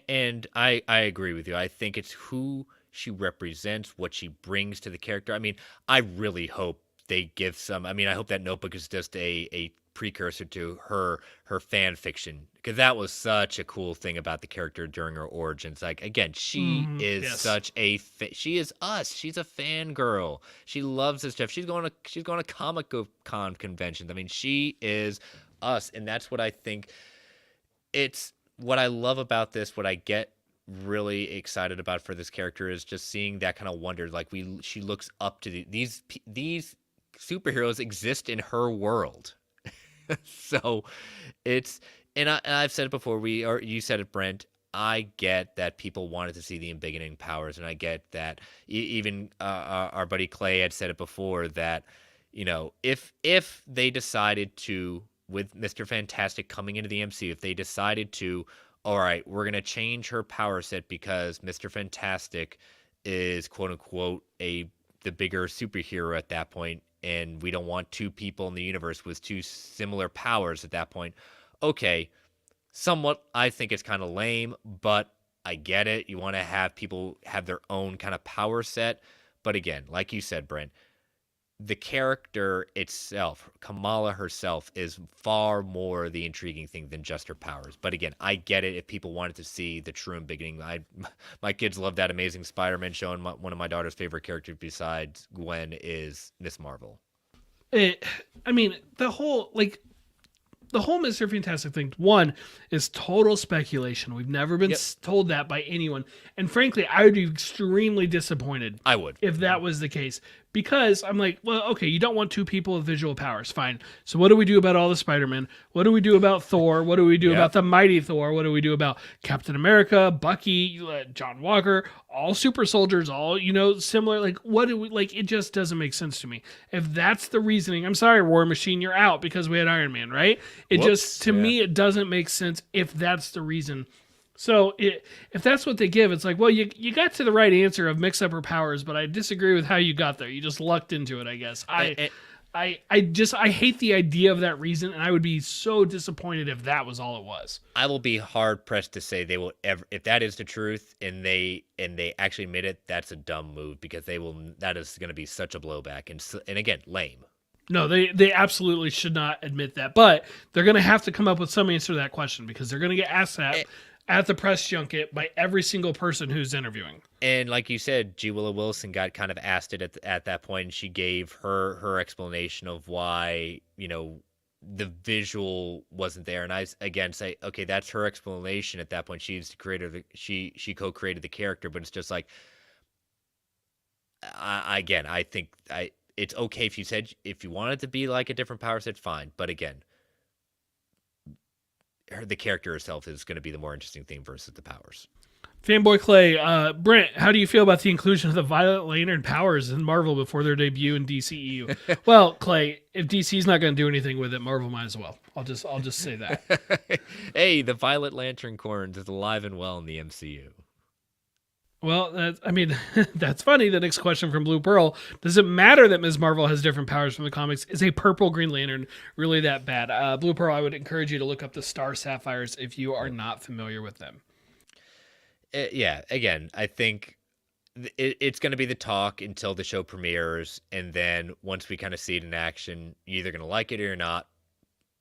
And I agree with you. I think it's who she represents, what she brings to the character. I mean, I really hope they give some. I mean, I hope that Notebook is just a precursor to her fan fiction, because that was such a cool thing about the character during her origins. Again, she is such a she is us. She's a fangirl. She loves this stuff. She's going to Comic Con conventions. I mean, she is us, and that's what I think. It's what I love about this. What I get really excited about for this character is just seeing that kind of wonder. She looks up to these superheroes exist in her world. So it's, and I've said it before, you said it, Brent. I get that people wanted to see the embiggening powers, and I get that even our buddy Clay had said it before that, if they decided to, with Mr. Fantastic coming into the MCU, if they decided to all right, we're going to change her power set because Mr. Fantastic is quote unquote the bigger superhero at that point, and we don't want two people in the universe with two similar powers at that point. Okay, somewhat, I think it's kind of lame, but I get it. You want to have people have their own kind of power set. But again, like you said, Brent, the character itself, Kamala herself, is far more the intriguing thing than just her powers. But again, I get it if people wanted to see the true and beginning. My kids love that Amazing Spider-Man show, and one of my daughter's favorite characters besides Gwen is Miss Marvel. The whole Mr. Fantastic thing, one, is total speculation. We've never been told that by anyone. And frankly, I would be extremely disappointed. I would. If that was the case. Because I'm like, well, okay, you don't want two people with visual powers. Fine. So what do we do about all the Spider-Men? What do we do about Thor? What do we do about the mighty Thor? What do we do about Captain America, Bucky, John Walker, all super soldiers, all, similar? Like, what do we, it just doesn't make sense to me. If that's the reasoning, I'm sorry, War Machine, you're out because we had Iron Man, right? To me, it doesn't make sense if that's the reason. So if that's what they give, it's like, well, you got to the right answer of mix up her powers, but I disagree with how you got there. You just lucked into it, I guess. I hate the idea of that reason, and I would be so disappointed if that was all it was. I will be hard pressed to say they will ever, if that is the truth, and they actually admit it, that's a dumb move because that is going to be such a blowback and again, lame. No, they absolutely should not admit that, but they're going to have to come up with some answer to that question because they're going to get asked that at the press junket by every single person who's interviewing. And like you said, G. Willow Wilson got kind of asked it at that point, and she gave her explanation of why, the visual wasn't there. And I, again, say, okay, that's her explanation at that point. She's the creator. She co-created the character, but it's just like, I think it's okay if you want it to be like a different power set, fine. But again, the character herself is going to be the more interesting thing versus the powers. Fanboy Clay, Brent, how do you feel about the inclusion of the Violet Lantern powers in Marvel before their debut in DCEU? Well, Clay, if DC's not going to do anything with it, Marvel might as well. I'll just say that. Hey, the Violet Lantern Corns is alive and well in the MCU. Well, that's funny. The next question from Blue Pearl. Does it matter that Ms. Marvel has different powers from the comics? Is a purple Green Lantern really that bad? Blue Pearl, I would encourage you to look up the Star Sapphires if you are not familiar with them. Again, I think it's going to be the talk until the show premieres, and then once we kind of see it in action, you're either going to like it or not.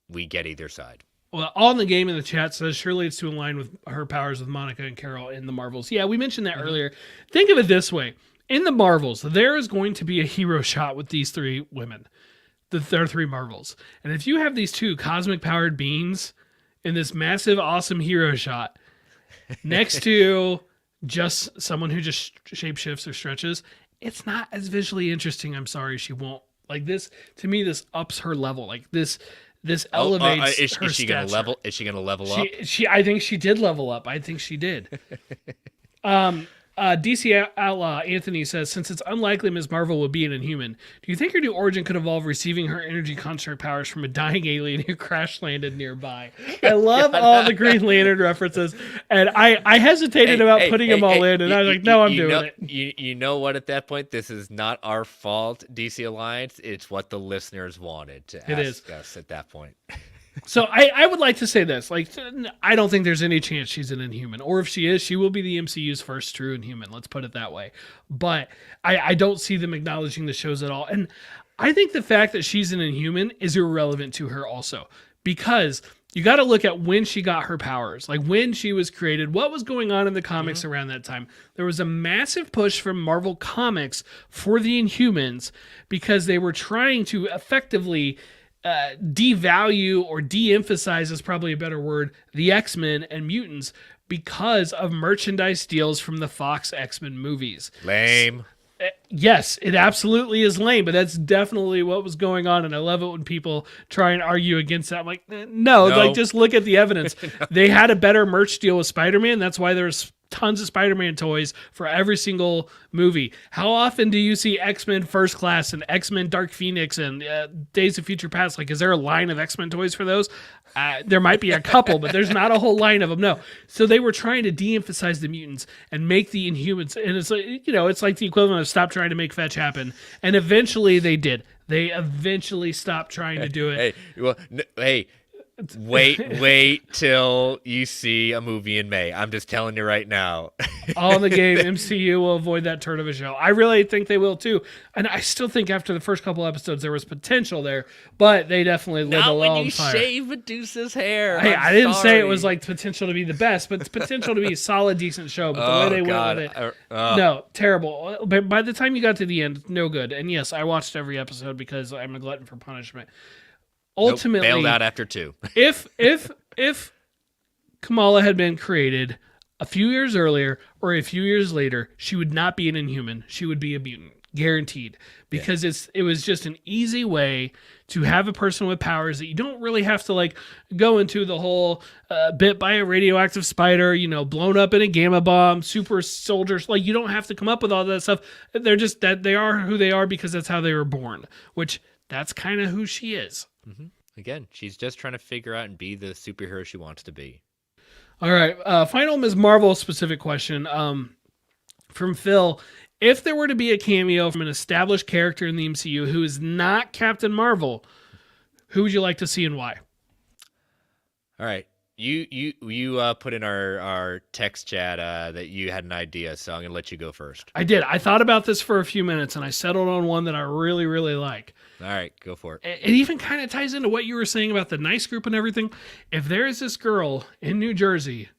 We get either side. Well, All in the Game in the chat says surely it's to align with her powers with Monica and Carol in the Marvels. Yeah, we mentioned that earlier. Think of it this way. In the Marvels, there is going to be a hero shot with these three women. There are three Marvels. And if you have these two cosmic-powered beings in this massive, awesome hero shot next to just someone who just shapeshifts or stretches, it's not as visually interesting. I'm sorry, she won't. Like this, to me, this ups her level. Like this elevates her Is she going to level? Is she going to level up? I think she did level up. I think she did. DC Outlaw Anthony says, since it's unlikely Ms. Marvel will be an Inhuman, do you think her new origin could involve receiving her energy construct powers from a dying alien who crash landed nearby? I love all the Green Lantern references, and I hesitated about putting them all in, and I was like, no, I'm doing it. You know what? At that point, this is not our fault, DC Alliance. It's what the listeners wanted to ask us at that point. So I would like to say this. Like, I don't think there's any chance she's an Inhuman. Or if she is, she will be the MCU's first true Inhuman. Let's put it that way. But I don't see them acknowledging the shows at all. And I think the fact that she's an Inhuman is irrelevant to her also. Because you got to look at when she got her powers. Like, when she was created, what was going on in the comics around that time. There was a massive push from Marvel Comics for the Inhumans because they were trying to effectively devalue or de-emphasize is probably a better word, the X-Men and mutants because of merchandise deals from the Fox X-Men movies. Lame. Yes, it absolutely is lame, but that's definitely what was going on, and I love it when people try and argue against that. I'm like, no, like just look at the evidence. They had a better merch deal with Spider-Man. That's why there's tons of Spider-Man toys for every single movie. How often do you see X-Men First Class and X-Men Dark Phoenix and Days of Future Past? Like, is there a line of X-Men toys for those? There might be a couple, but there's not a whole line of them. No. So they were trying to de-emphasize the mutants and make the Inhumans. And it's like, it's like the equivalent of stop trying to make fetch happen. And eventually they did. They eventually stopped trying to do it. Wait till you see a movie in May. I'm just telling you right now. All in the game, MCU will avoid that turn of a show. I really think they will too. And I still think after the first couple episodes there was potential there, but they definitely lit a long fire. Not when you shave Medusa's hair. Hey, I didn't say it was like potential to be the best, but it's potential to be a solid, decent show. But the way they went with it, no, terrible. But by the time you got to the end, no good. And yes, I watched every episode because I'm a glutton for punishment. Ultimately, bailed out after 2. if Kamala had been created a few years earlier or a few years later, she would not be an Inhuman. She would be a mutant, guaranteed. Because it was just an easy way to have a person with powers that you don't really have to like go into the whole bit by a radioactive spider, blown up in a gamma bomb, super soldiers. Like, you don't have to come up with all that stuff. They're just that they are who they are because that's how they were born. Which that's kind of who she is. Mm-hmm. Again, she's just trying to figure out and be the superhero she wants to be. All right. Final Ms. Marvel specific question from Phil. If there were to be a cameo from an established character in the MCU who is not Captain Marvel, who would you like to see and why? All right. You put in our text chat that you had an idea, so I'm going to let you go first. I did. I thought about this for a few minutes, and I settled on one that I really, really like. All right, go for it. It even kind of ties into what you were saying about the nice group and everything. If there is this girl in New Jersey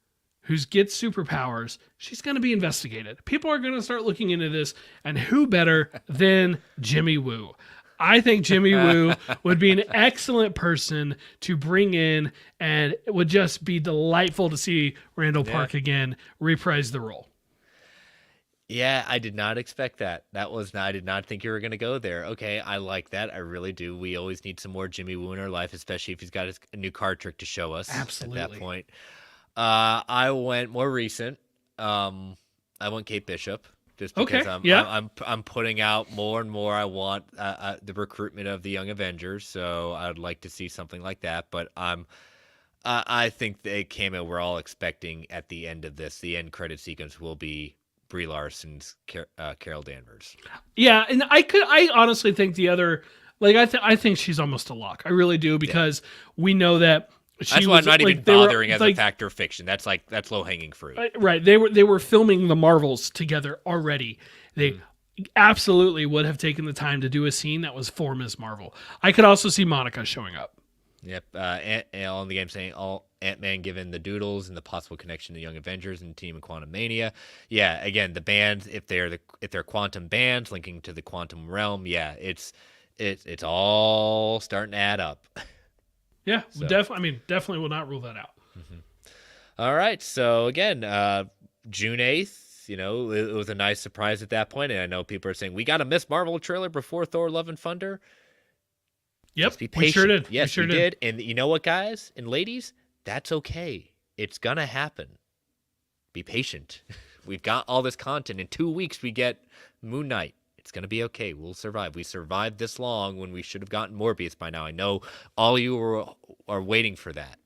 who gets superpowers, she's going to be investigated. People are going to start looking into this, and who better than Jimmy Woo? I think Jimmy Woo would be an excellent person to bring in, and it would just be delightful to see Randall Park again reprise the role. Yeah, I did not expect that. I did not think you were going to go there. Okay, I like that. I really do. We always need some more Jimmy Woo in our life, especially if he's got a new card trick to show us. Absolutely. At that point. I went more recent. I went Kate Bishop. Just because I'm putting out more and more. I want the recruitment of the Young Avengers, so I'd like to see something like that. But I think the cameo we're all expecting at the end of this, the end credit sequence, will be Brie Larson's Carol Danvers. Yeah, and I honestly think the other, like I think she's almost a lock. I really do, because we know that. That's why I'm not even bothering as a factor of fiction. That's low hanging fruit. Right. They were filming the Marvels together already. They absolutely would have taken the time to do a scene that was for Ms. Marvel. I could also see Monica showing up. Yep. All in the game saying all Ant-Man given the doodles and the possible connection to Young Avengers and Team and Quantum Mania. Yeah. Again, the bands, if they're quantum bands linking to the quantum realm, it's all starting to add up. Yeah, so. Definitely will not rule that out. Mm-hmm. All right, so again, June 8th, it was a nice surprise at that point, and I know people are saying, we got a Miss Marvel trailer before Thor Love and Thunder. Yep, just be patient. We sure did. Yes, we did. And you know what, guys and ladies? That's okay. It's going to happen. Be patient. We've got all this content. In 2 weeks, we get Moon Knight. It's going to be okay. We'll survive. We survived this long when we should have gotten Morbius by now. I know all you are waiting for that.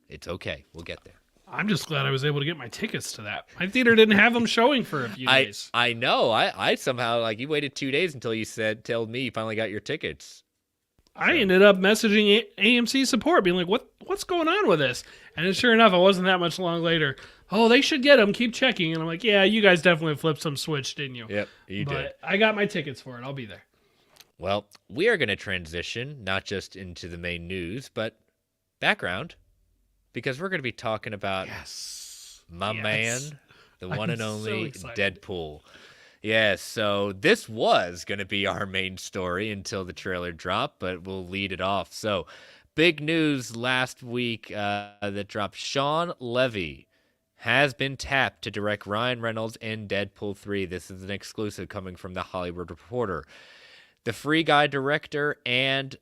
It's okay. We'll get there. I'm just glad I was able to get my tickets to that. My theater didn't have them showing for a few days. I know. I somehow, you waited 2 days until you told me you finally got your tickets. I ended up messaging AMC support, being like, what's going on with this? And sure enough, it wasn't that much long later. Oh, they should get them. Keep checking. And I'm like, yeah, you guys definitely flipped some switch, didn't you? Yep, you did. But I got my tickets for it. I'll be there. Well, we are going to transition not just into the main news, but background, because we're going to be talking about my man, the one and only Deadpool. Yes, so this was going to be our main story until the trailer dropped, but we'll lead it off. So, big news last week that dropped. Shawn Levy has been tapped to direct Ryan Reynolds in Deadpool 3. This is an exclusive coming from The Hollywood Reporter. The Free Guy director and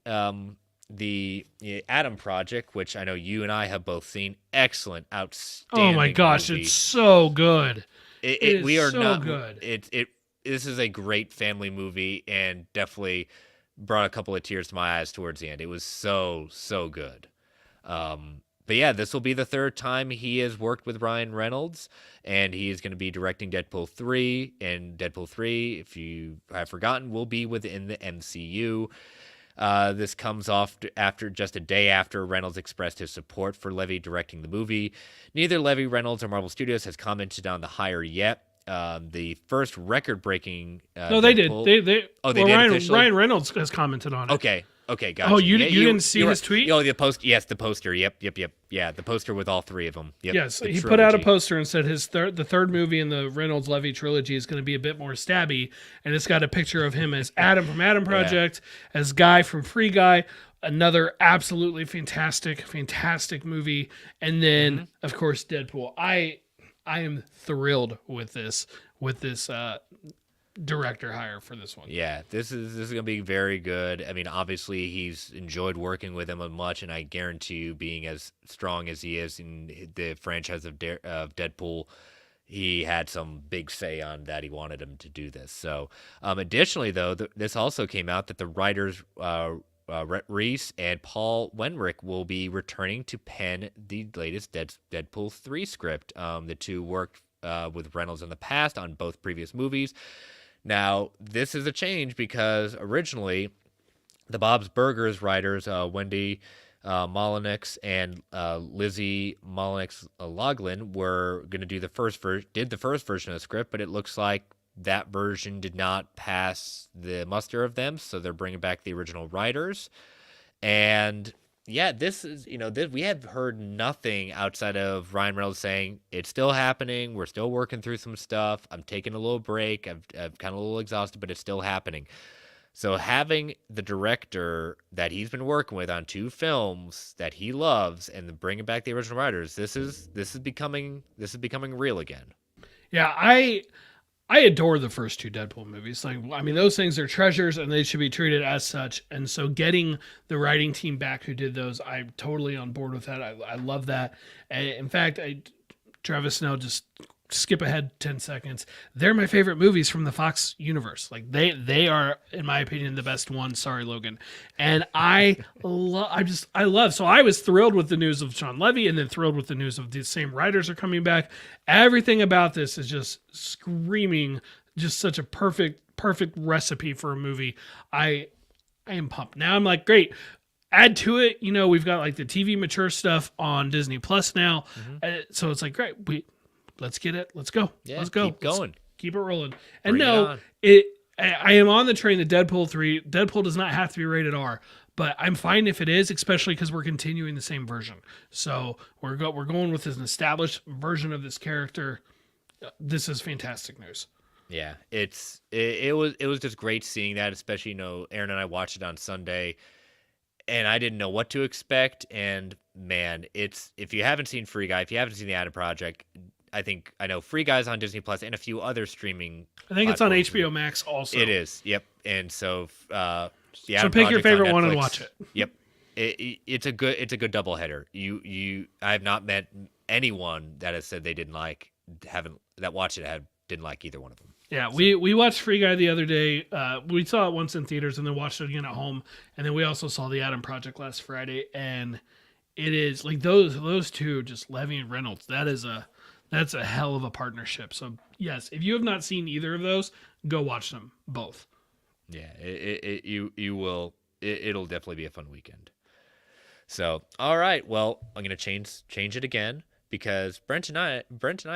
the Adam Project, which I know you and I have both seen. Excellent, outstanding. Oh my gosh, movie. it's so good. We are so not good. This is a great family movie and definitely brought a couple of tears to my eyes towards the end. It was so good. But yeah, this will be the third time he has worked with Ryan Reynolds, and he is going to be directing Deadpool 3. And Deadpool 3, if you have forgotten, will be within the MCU. This comes off after just a day after Reynolds expressed his support for Levy directing the movie. Neither Levy, Reynolds, or Marvel Studios has commented on the hire yet. The first record-breaking no, Deadpool, they did. They did Ryan, officially? Ryan Reynolds has commented on it. Okay, gotcha. Oh, you didn't see his tweet? Oh, the poster. Yep. Yeah, the poster with all three of them. Yep. Yes, the he trilogy. put out a poster and said the third movie in the Reynolds Levy trilogy is going to be a bit more stabby, and it's got a picture of him as Adam from Adam Project, as Guy from Free Guy, another absolutely fantastic movie, and then of course Deadpool. I am thrilled with this director hire for this one. Yeah, this is gonna be very good. I mean, obviously he's enjoyed working with him much, and I guarantee you, being as strong as he is in the franchise of Deadpool, he had some big say on that. He wanted him to do this. So, additionally, though, this also came out that the writers Rhett Reese and Paul Wenrick will be returning to pen the latest Deadpool 3 script. The two worked with Reynolds in the past on both previous movies. Now, this is a change because originally the Bob's Burgers writers, Wendy Molyneux and Lizzie Molyneux-Loughlin, were going to do the first version of the script, but it looks like that version did not pass the muster of them, so they're bringing back the original writers. And yeah, this is, we have heard nothing outside of Ryan Reynolds saying it's still happening. We're still working through some stuff. I'm taking a little break. I'm kind of a little exhausted, but it's still happening. So having the director that he's been working with on 2 films that he loves and bringing back the original writers, this is becoming real again. Yeah, I adore the first 2 Deadpool movies. Like, I mean, those things are treasures and they should be treated as such. And so getting the writing team back who did those, I'm totally on board with that. I love that. In fact, Travis Snow, just skip ahead 10 seconds. They're my favorite movies from the Fox universe. Like they are, in my opinion, the best ones. Sorry, Logan. And I love, so I was thrilled with the news of Shawn Levy and then thrilled with the news of the same writers are coming back. Everything about this is just screaming, just such a perfect recipe for a movie. I am pumped. Now I'm like, great. Add to it, we've got like the TV mature stuff on Disney Plus now. So it's like, great. Let's get it. Let's go. Yeah, let's go. Keep going. Keep it rolling. And Bring I am on the train that Deadpool 3. Deadpool does not have to be rated R, but I'm fine if it is, especially because we're continuing the same version. So we're going with an established version of this character. This is fantastic news. Yeah, it was just great seeing that, especially Aaron and I watched it on Sunday, and I didn't know what to expect. And man, if you haven't seen Free Guy, if you haven't seen the Adam Project, I know Free Guy's on Disney Plus and a few other streaming. I think it's on HBO Max also. It is. Yep. And so so pick your favorite one and watch it. Yep. It's a good doubleheader. I have not met anyone that has said they didn't like didn't like either one of them. Yeah, so. We watched Free Guy the other day. We saw it once in theaters and then watched it again at home. And then we also saw the Adam Project last Friday. And it is like those two, just Levy and Reynolds. That's a hell of a partnership. So yes, if you have not seen either of those, go watch them both. Yeah, you will. It'll definitely be a fun weekend. So all right, well, I'm gonna change it again because Brent and I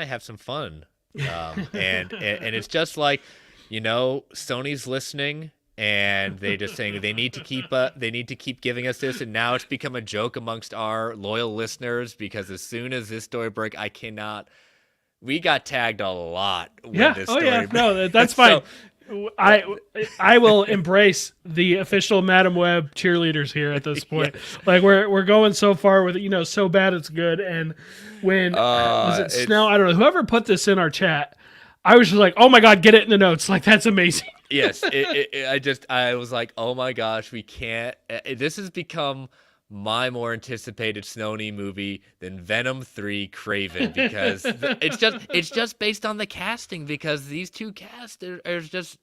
have some fun, and it's just like, Sony's listening. And they just saying they need to keep giving us this, and now it's become a joke amongst our loyal listeners because as soon as this story broke, we got tagged a lot. When this story broke. No, that's fine. So, I will embrace the official Madam Web cheerleaders here at this point. Yeah. Like we're going so far with so bad it's good. And when was it Snell? I don't know. Whoever put this in our chat, I was just like, oh my god, get it in the notes. Like that's amazing. Yes, I was like, oh my gosh, we can't. This has become my more anticipated Sony movie than Venom 3 Craven because it's just based on the casting because these two cast are just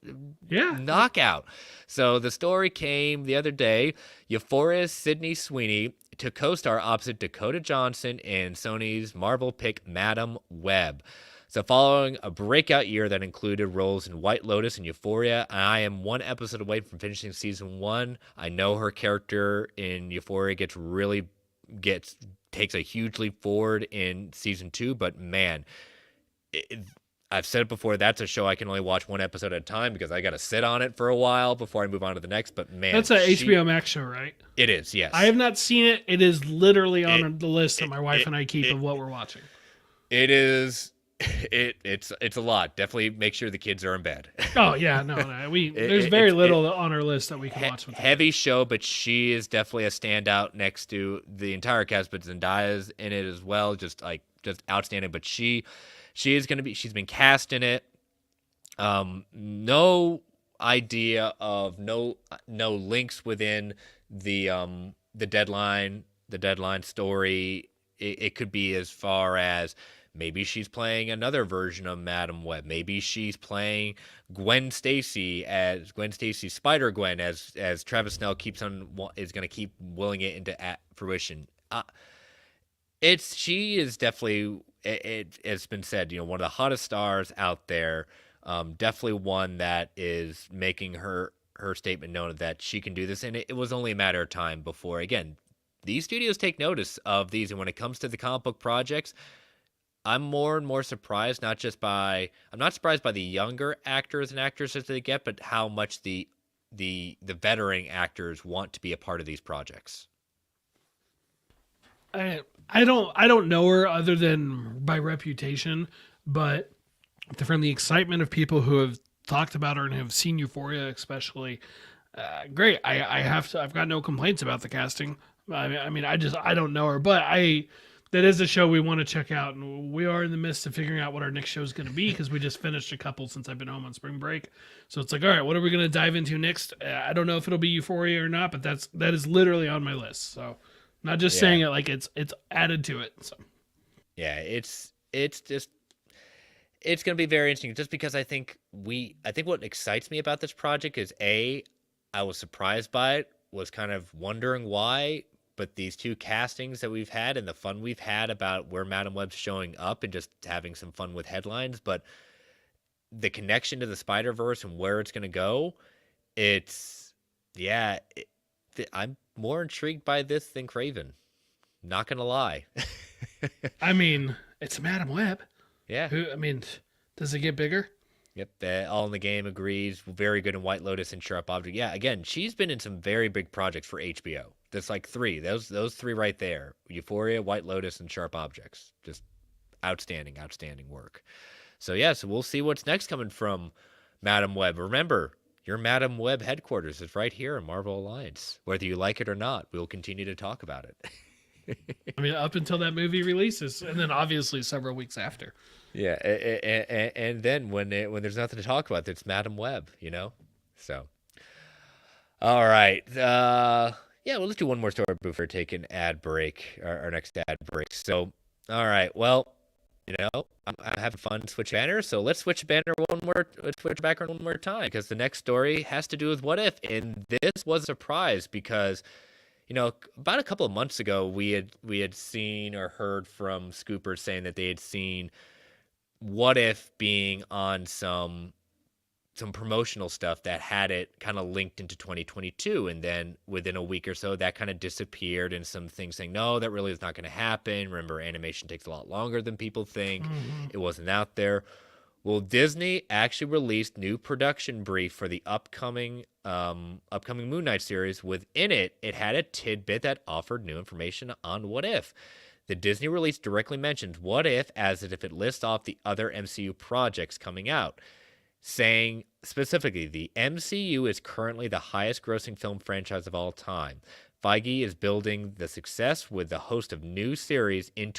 Yeah. knockout. So the story came the other day. Euphoria's Sydney Sweeney to co-star opposite Dakota Johnson in Sony's Marvel pick Madam Web. So following a breakout year that included roles in White Lotus and Euphoria, I am one episode away from finishing season 1. I know her character in Euphoria takes a huge leap forward in season 2, but man, I've said it before, that's a show I can only watch one episode at a time because I got to sit on it for a while before I move on to the next. But man, that's a HBO Max show, right? It is, yes. I have not seen it. It is literally on the list that my wife and I keep of what we're watching. It is. It's a lot. Definitely make sure the kids are in bed. Oh yeah, no. There's very little on our list that we can watch with them. Heavy show, but she is definitely a standout next to the entire cast. But Zendaya's in it as well, just outstanding. But she's been cast in it. No idea of no links within the deadline story. It could be as far as maybe she's playing another version of Madam Web. Maybe she's playing Gwen Stacy as Gwen Stacy Spider-Gwen as Travis Snell is going to keep willing it into fruition. She is definitely, it's been said, one of the hottest stars out there. Definitely one that is making her statement known that she can do this. And it was only a matter of time before, again, these studios take notice of these. And when it comes to the comic book projects, I'm more and more surprised, I'm not surprised by the younger actors and actresses they get, but how much the veteran actors want to be a part of these projects. I don't know her other than by reputation, but from the excitement of people who have talked about her and have seen Euphoria, especially, great. I've got no complaints about the casting. I mean, I don't know her, but that is a show we want to check out, and we are in the midst of figuring out what our next show is going to be because we just finished a couple since I've been home on spring break. So it's like, all right, what are we going to dive into next? I don't know if it'll be Euphoria or not, but that is literally on my list. So I'm not just saying it like it's added to it. So yeah, it's going to be very interesting just because I think what excites me about this project is I was surprised by it, was kind of wondering why. But these two castings that we've had and the fun we've had about where Madam Web's showing up and just having some fun with headlines, but the connection to the Spider-Verse and where it's going to go, I'm more intrigued by this than Craven. Not going to lie. I mean, it's Madam Web. Yeah. Does it get bigger? Yep, All in the Game agrees. Very good in White Lotus and Sharp Object. Yeah, again, she's been in some very big projects for HBO. That's like three. Those three right there. Euphoria, White Lotus, and Sharp Objects. Just outstanding work. So we'll see what's next coming from Madam Web. Remember, your Madam Web headquarters is right here in Marvel Alliance. Whether you like it or not, we'll continue to talk about it. I mean, up until that movie releases, and then obviously several weeks after. Yeah, and then when there's nothing to talk about, it's Madam Web, So, all right. Let's do one more story before taking ad break, our next ad break. So, all right. Well, I'm having fun switch banner, so let's switch banner let's switch background one more time because the next story has to do with What If, and this was a surprise because. About a couple of months ago, we had seen or heard from scoopers saying that they had seen What If being on some promotional stuff that had it kind of linked into 2022, and then within a week or so, that kind of disappeared, and some things saying, no, that really is not going to happen. Remember, animation takes a lot longer than people think. Mm-hmm. It wasn't out there. Well, Disney actually released new production brief for the upcoming Moon Knight series. Within it, it had a tidbit that offered new information on What If. The Disney release directly mentions What If as if it lists off the other MCU projects coming out, saying specifically the MCU is currently the highest grossing film franchise of all time. Feige is building the success with the host of new series in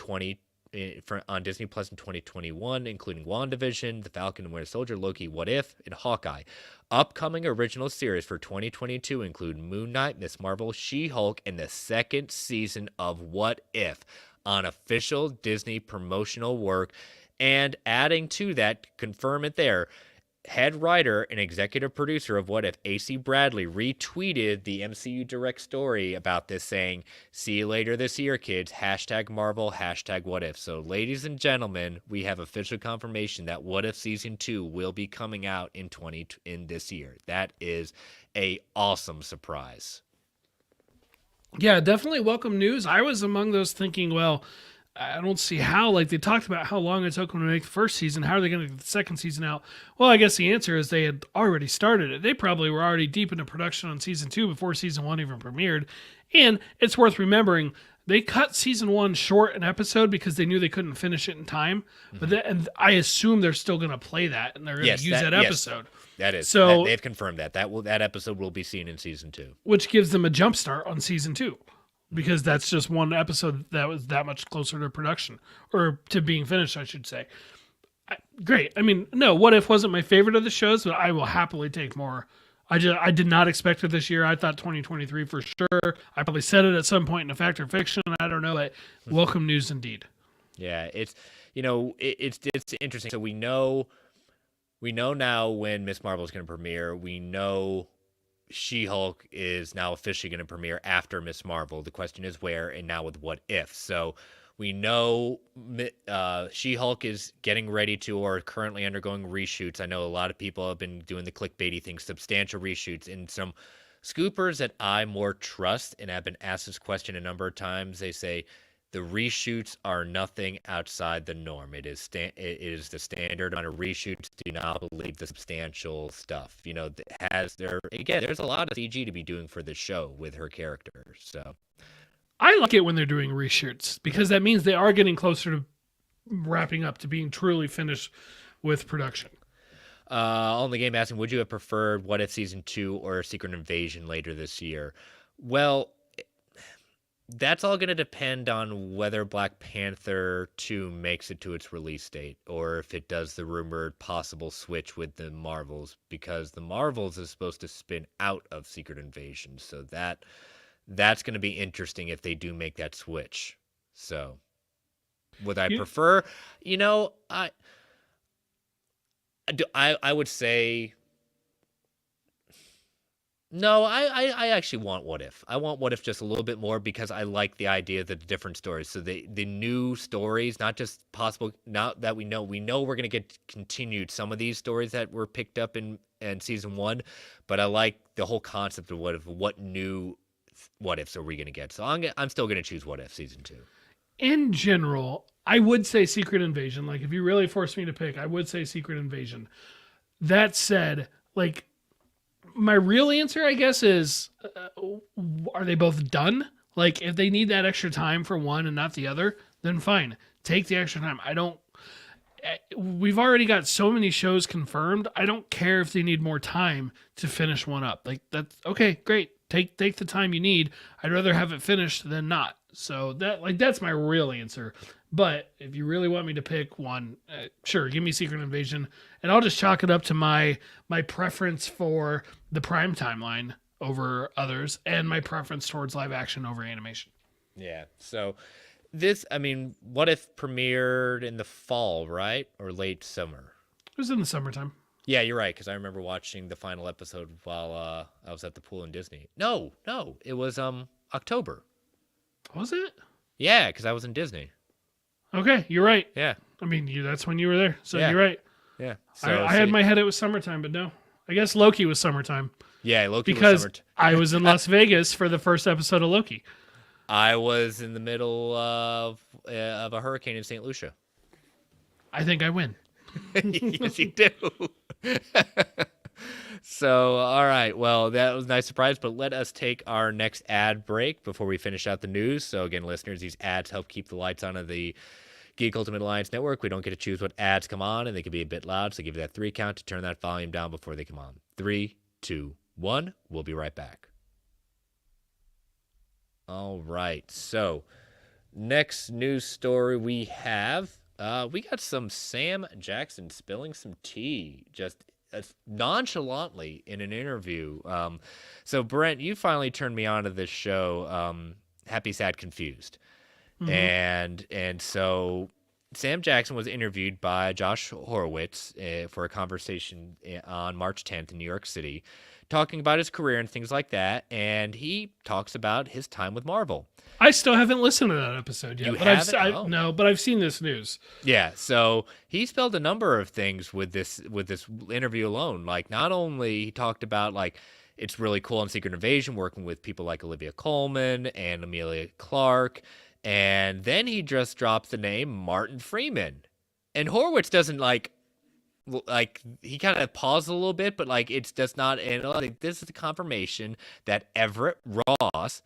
on Disney Plus in 2021, including WandaVision, The Falcon and Winter Soldier, Loki, What If, and Hawkeye. Upcoming original series for 2022 include Moon Knight, Miss Marvel, She-Hulk, and the second season of What If on official Disney promotional work. And adding to that, confirm it there, head writer and executive producer of What If, AC Bradley, retweeted the MCU Direct story about this, saying, "See you later this year, kids. Hashtag Marvel, hashtag What If." So, ladies and gentlemen, we have official confirmation that What If Season 2 will be coming out in this year. That is a awesome surprise. Yeah, definitely welcome news. I was among those thinking, well, I don't see how, like they talked about how long it took them to make the first season. How are they going to get the second season out? Well, I guess the answer is they had already started it. They probably were already deep into production on season 2 before season 1 even premiered. And it's worth remembering, they cut season 1 short an episode because they knew they couldn't finish it in time. But and I assume they're still going to play that and they're going to use that episode. That is. So they've confirmed that. That episode will be seen in season 2. Which gives them a jump start on season 2. Because that's just one episode that was that much closer to production, or to being finished, I should say. Great. I mean, no, What If wasn't my favorite of the shows, but I will happily take more. I did not expect it this year. I thought 2023 for sure. I probably said it at some point in a Fact or Fiction. I don't know, but welcome news indeed. Yeah, it's it's interesting. So we know now when Miss Marvel is going to premiere. We know She-Hulk is now officially going to premiere after Miss Marvel. The question is where, and now with What If. So we know She-Hulk is getting ready to, or currently undergoing reshoots. I know a lot of people have been doing the clickbaity thing, substantial reshoots, and some scoopers that I more trust and have been asked this question a number of times. They say the reshoots are nothing outside the norm. It is the standard amount of reshoots. Do not believe the substantial stuff. There's a lot of CG to be doing for the show with her character. So I like it when they're doing reshoots because that means they are getting closer to wrapping up, to being truly finished with production. On the game asking, would you have preferred What If Season 2 or Secret Invasion later this year? Well, that's all going to depend on whether Black Panther 2 makes it to its release date, or if it does the rumored possible switch with the Marvels, because the Marvels is supposed to spin out of Secret Invasion. So that's going to be interesting if they do make that switch. So would I prefer, I would say no, I actually want What If. I want What If just a little bit more because I like the idea of the different stories. So the new stories, not just possible, now that we know we're going to get continued some of these stories that were picked up in season 1, but I like the whole concept of what new What Ifs are we going to get. So I'm still going to choose What If Season 2. In general, I would say Secret Invasion. Like, if you really force me to pick, I would say Secret Invasion. That said, like, my real answer, I guess, is are they both done? Like, if they need that extra time for one and not the other, then fine. Take the extra time. We've already got so many shows confirmed. I don't care if they need more time to finish one up. Like, that's okay, great. Take the time you need. I'd rather have it finished than not. So that's my real answer. But if you really want me to pick one, sure, give me Secret Invasion, and I'll just chalk it up to my preference for the Prime timeline over others, and my preference towards live action over animation. Yeah. So What If premiered in the fall, right, or late summer? It was in the summertime. Yeah, you're right, because I remember watching the final episode while I was at the pool in Disney. No, it was October. Was it? Yeah, because I was in Disney. Okay, you're right. Yeah. I mean, that's when you were there, so yeah. You're right. Yeah. So I had in my head it was summertime, but no. I guess Loki was summertime. Yeah, Loki because was summertime. I was in Las Vegas for the first episode of Loki. I was in the middle of a hurricane in St. Lucia. I think I win. Yes, you do. So, all right. Well, that was a nice surprise, but let us take our next ad break before we finish out the news. So, again, listeners, these ads help keep the lights on of the Geek Ultimate Alliance Network. We don't get to choose what ads come on, and they can be a bit loud, so give you that 3 count to turn that volume down before they come on. 3, 2, 1. We'll be right back. All right. So, next news story we have, we got some Sam Jackson spilling some tea just nonchalantly in an interview. So Brent, you finally turned me on to this show, Happy, Sad, Confused. And so Sam Jackson was interviewed by Josh Horowitz for a conversation on March 10th in New York City, talking about his career and things like that. And he talks about his time with Marvel. I still haven't listened to that episode yet. You haven't? No, but I've seen this news. Yeah, so he spelled a number of things with this interview alone. Like, not only he talked about like it's really cool on Secret Invasion working with people like Olivia Colman and Emilia Clarke, and then he just drops the name Martin Freeman, and Horowitz doesn't like he kind of paused a little bit, but like it's does not. And like this is the confirmation that Everett Ross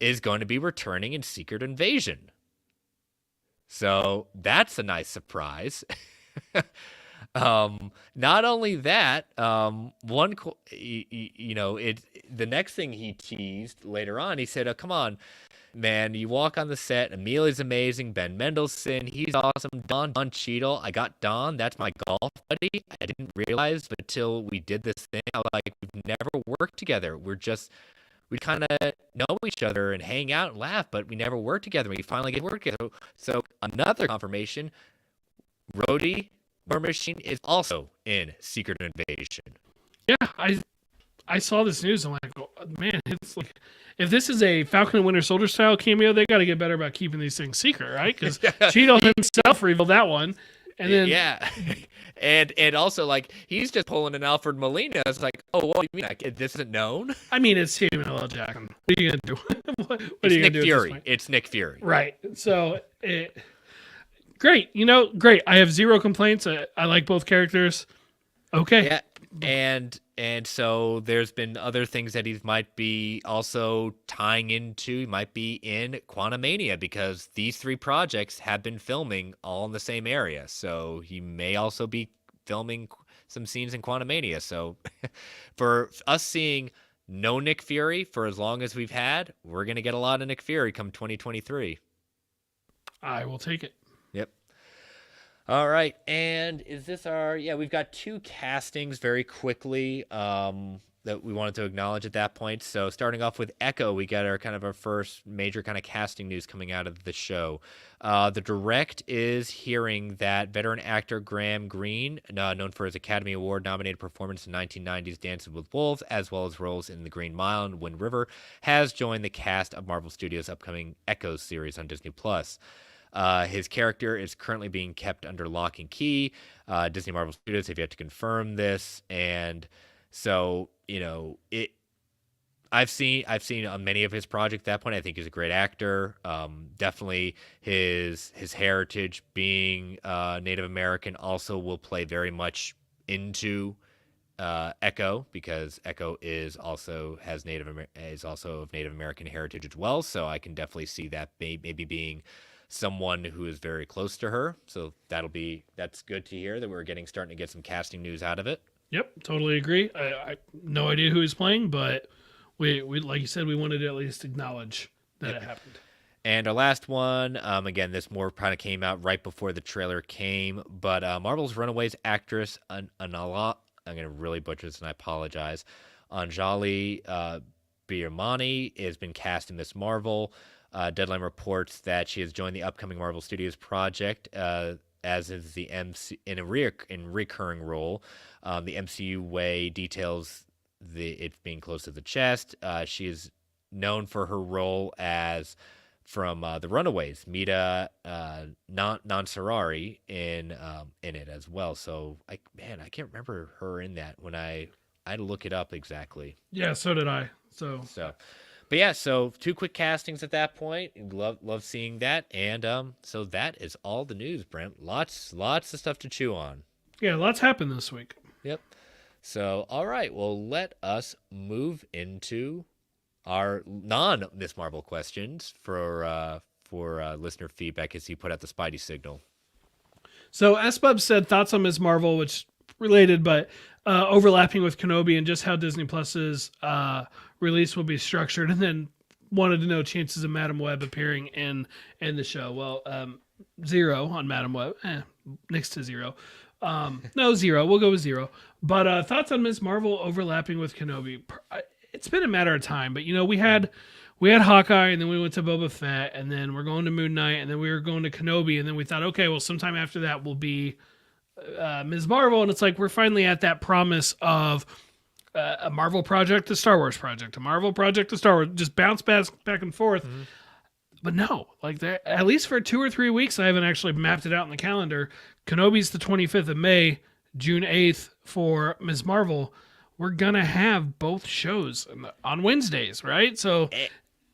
is going to be returning in Secret Invasion. So that's a nice surprise. Not only that, the next thing he teased later on, he said, "Oh, come on, man, you walk on the set. Amelia's amazing. Ben Mendelsohn, he's awesome. Don Cheadle, I got Don. That's my golf buddy. I didn't realize until we did this thing. I was like, we've never worked together. We kind of know each other and hang out and laugh, but we never worked together. We finally get to work together." So another confirmation, Rhodey War Machine is also in Secret Invasion. Yeah, I saw this news. I'm like, oh, man, it's like if this is a Falcon and Winter Soldier style cameo, they got to get better about keeping these things secret, right? Because Cheadle himself revealed that one. And then and also like he's just pulling an Alfred Molina. It's like, oh, what do you mean? Like, this isn't known? I mean, it's Samuel L. Jackson. What are you gonna do? what it's are you Nick gonna do Fury. It's Nick Fury. Right. So great. Great. I have zero complaints. I like both characters. Okay. Yeah. And so there's been other things that he might be also tying into. He might be in Quantumania because these three projects have been filming all in the same area. So he may also be filming some scenes in Quantumania. So for us seeing no Nick Fury for as long as we've had, we're going to get a lot of Nick Fury come 2023. I will take it. Yep. All right, and is this we've got two castings very quickly that we wanted to acknowledge at that point. So starting off with Echo, we got our first major kind of casting news coming out of the show. The direct is hearing that veteran actor Graham Greene, known for his Academy Award-nominated performance in 1990's Dances with Wolves, as well as roles in The Green Mile and Wind River, has joined the cast of Marvel Studios' upcoming Echo series on Disney+. His character is currently being kept under lock and key. Disney Marvel Studios have yet to confirm this, and so I've seen on many of his projects at that point. I think he's a great actor. Definitely his heritage being Native American also will play very much into Echo, because Echo is also of Native American heritage as well. So I can definitely see that maybe being someone who is very close to her. So that's good to hear that we're starting to get some casting news out of it. Yep, totally agree. I no idea who he's playing, but we like you said, we wanted to at least acknowledge that it happened. And our last one, again, this more kind of came out right before the trailer came, but Marvel's Runaways actress Anjali, I'm going to really butcher this and I apologize, Anjali Bhimani has been cast in Miss Marvel. Deadline reports that she has joined the upcoming Marvel Studios project as is the MC in recurring role. The MCU way details it being close to the chest. She is known for her role from the Runaways, Mita Nansarari in it as well. So I can't remember her in that when I had to look it up exactly. Yeah, so did I. So. But yeah, so two quick castings at that point. Love seeing that, and so that is all the news, Brent. Lots of stuff to chew on. Yeah, lots happened this week. Yep. So all right, well, let us move into our non-Miss Marvel questions for listener feedback as he put out the Spidey signal. So SBub said thoughts on Miss Marvel, which related but overlapping with Kenobi and just how Disney Plus's release will be structured, and then wanted to know chances of Madam Web appearing in the show. Well, 0 on Madam Web, next to 0. No, 0. We'll go with 0. But thoughts on Ms. Marvel overlapping with Kenobi? It's been a matter of time, but we had Hawkeye, and then we went to Boba Fett, and then we're going to Moon Knight, and then we were going to Kenobi, and then we thought, okay, well, sometime after that will be Ms. Marvel, and it's like we're finally at that promise of a Marvel project, a Star Wars project, a Marvel project, a Star Wars, just bounce back and forth. Mm-hmm. But no, like at least for 2 or 3 weeks, I haven't actually mapped it out in the calendar. Kenobi's the 25th of May, June 8th for Ms. Marvel. We're going to have both shows on Wednesdays, right? So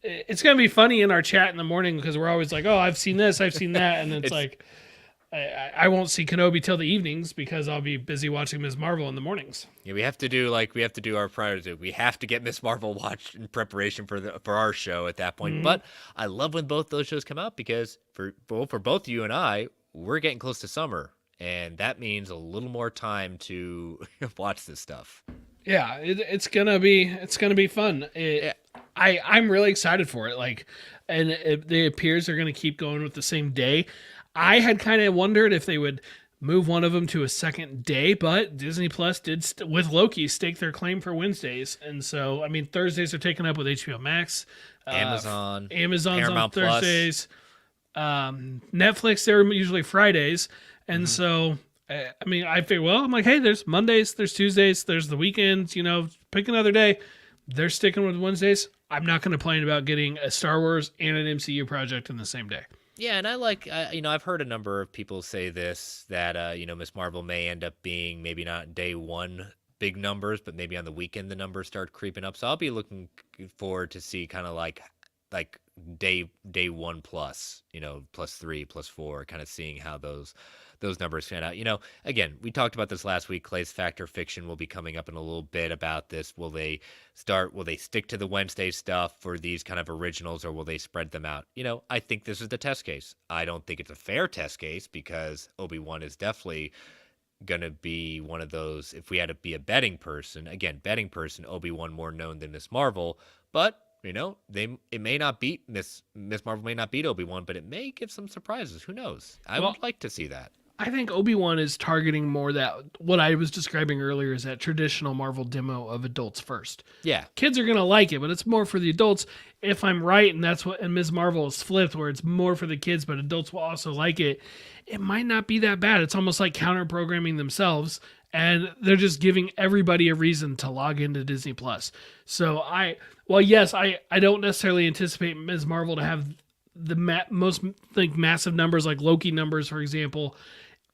it's going to be funny in our chat in the morning because we're always like, oh, I've seen this, I've seen that. And it's like, I won't see Kenobi till the evenings because I'll be busy watching Ms. Marvel in the mornings. Yeah, we have to do our priority. We have to get Ms. Marvel watched in preparation for our show at that point. Mm-hmm. But I love when both those shows come out because for both you and I, we're getting close to summer, and that means a little more time to watch this stuff. Yeah, it's gonna be fun. I'm really excited for it. Like, and it appears they're gonna keep going with the same day. I had kind of wondered if they would move one of them to a second day, but Disney Plus did with Loki stake their claim for Wednesdays, and so I mean Thursdays are taken up with HBO Max, Amazon's Paramount on Thursdays, Netflix they're usually Fridays, and so. I mean, I figure, well, I'm like, hey, there's Mondays, there's Tuesdays, there's the weekends, pick another day. They're sticking with Wednesdays. I'm not going to complain about getting a Star Wars and an MCU project in the same day. Yeah, and I like, I've heard a number of people say this, that, Ms. Marvel may end up being maybe not day one big numbers, but maybe on the weekend the numbers start creeping up. So I'll be looking forward to see kind of like day 1 plus, +3, +4, kind of seeing how those numbers fan out. Again, we talked about this last week. Clay's Factor Fiction will be coming up in a little bit about this. Will they stick to the Wednesday stuff for these kind of originals, or will they spread them out? I think this is the test case. I don't think it's a fair test case because Obi-Wan is definitely going to be one of those. If we had to be a betting person, Obi-Wan more known than Ms. Marvel, but it may not beat Miss Marvel may not beat Obi-Wan, but it may give some surprises. Who knows? I would like to see that. I think Obi-Wan is targeting more that what I was describing earlier is that traditional Marvel demo of adults first. Yeah. Kids are going to like it, but it's more for the adults. If I'm right, and Ms. Marvel is flipped where it's more for the kids, but adults will also like it, it might not be that bad. It's almost like counter-programming themselves, and they're just giving everybody a reason to log into Disney Plus. So I don't necessarily anticipate Ms. Marvel to have the most massive numbers like Loki numbers, for example.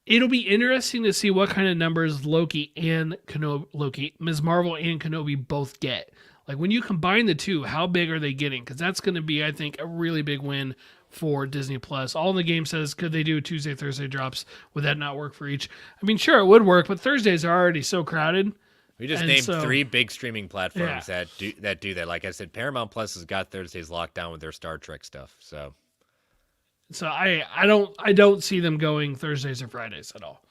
It'll be interesting to see what kind of numbers Ms. Marvel and Kenobi both get. Like when you combine the two, how big are they getting? Because that's going to be, I think, a really big win for Disney Plus. All in the game says, could they do Tuesday, Thursday drops? Would that not work for each? I mean, sure, it would work, but Thursdays are already so crowded. We just named 3 big streaming platforms that do that. Like I said, Paramount Plus has got Thursdays locked down with their Star Trek stuff. So I don't see them going Thursdays or Fridays at all.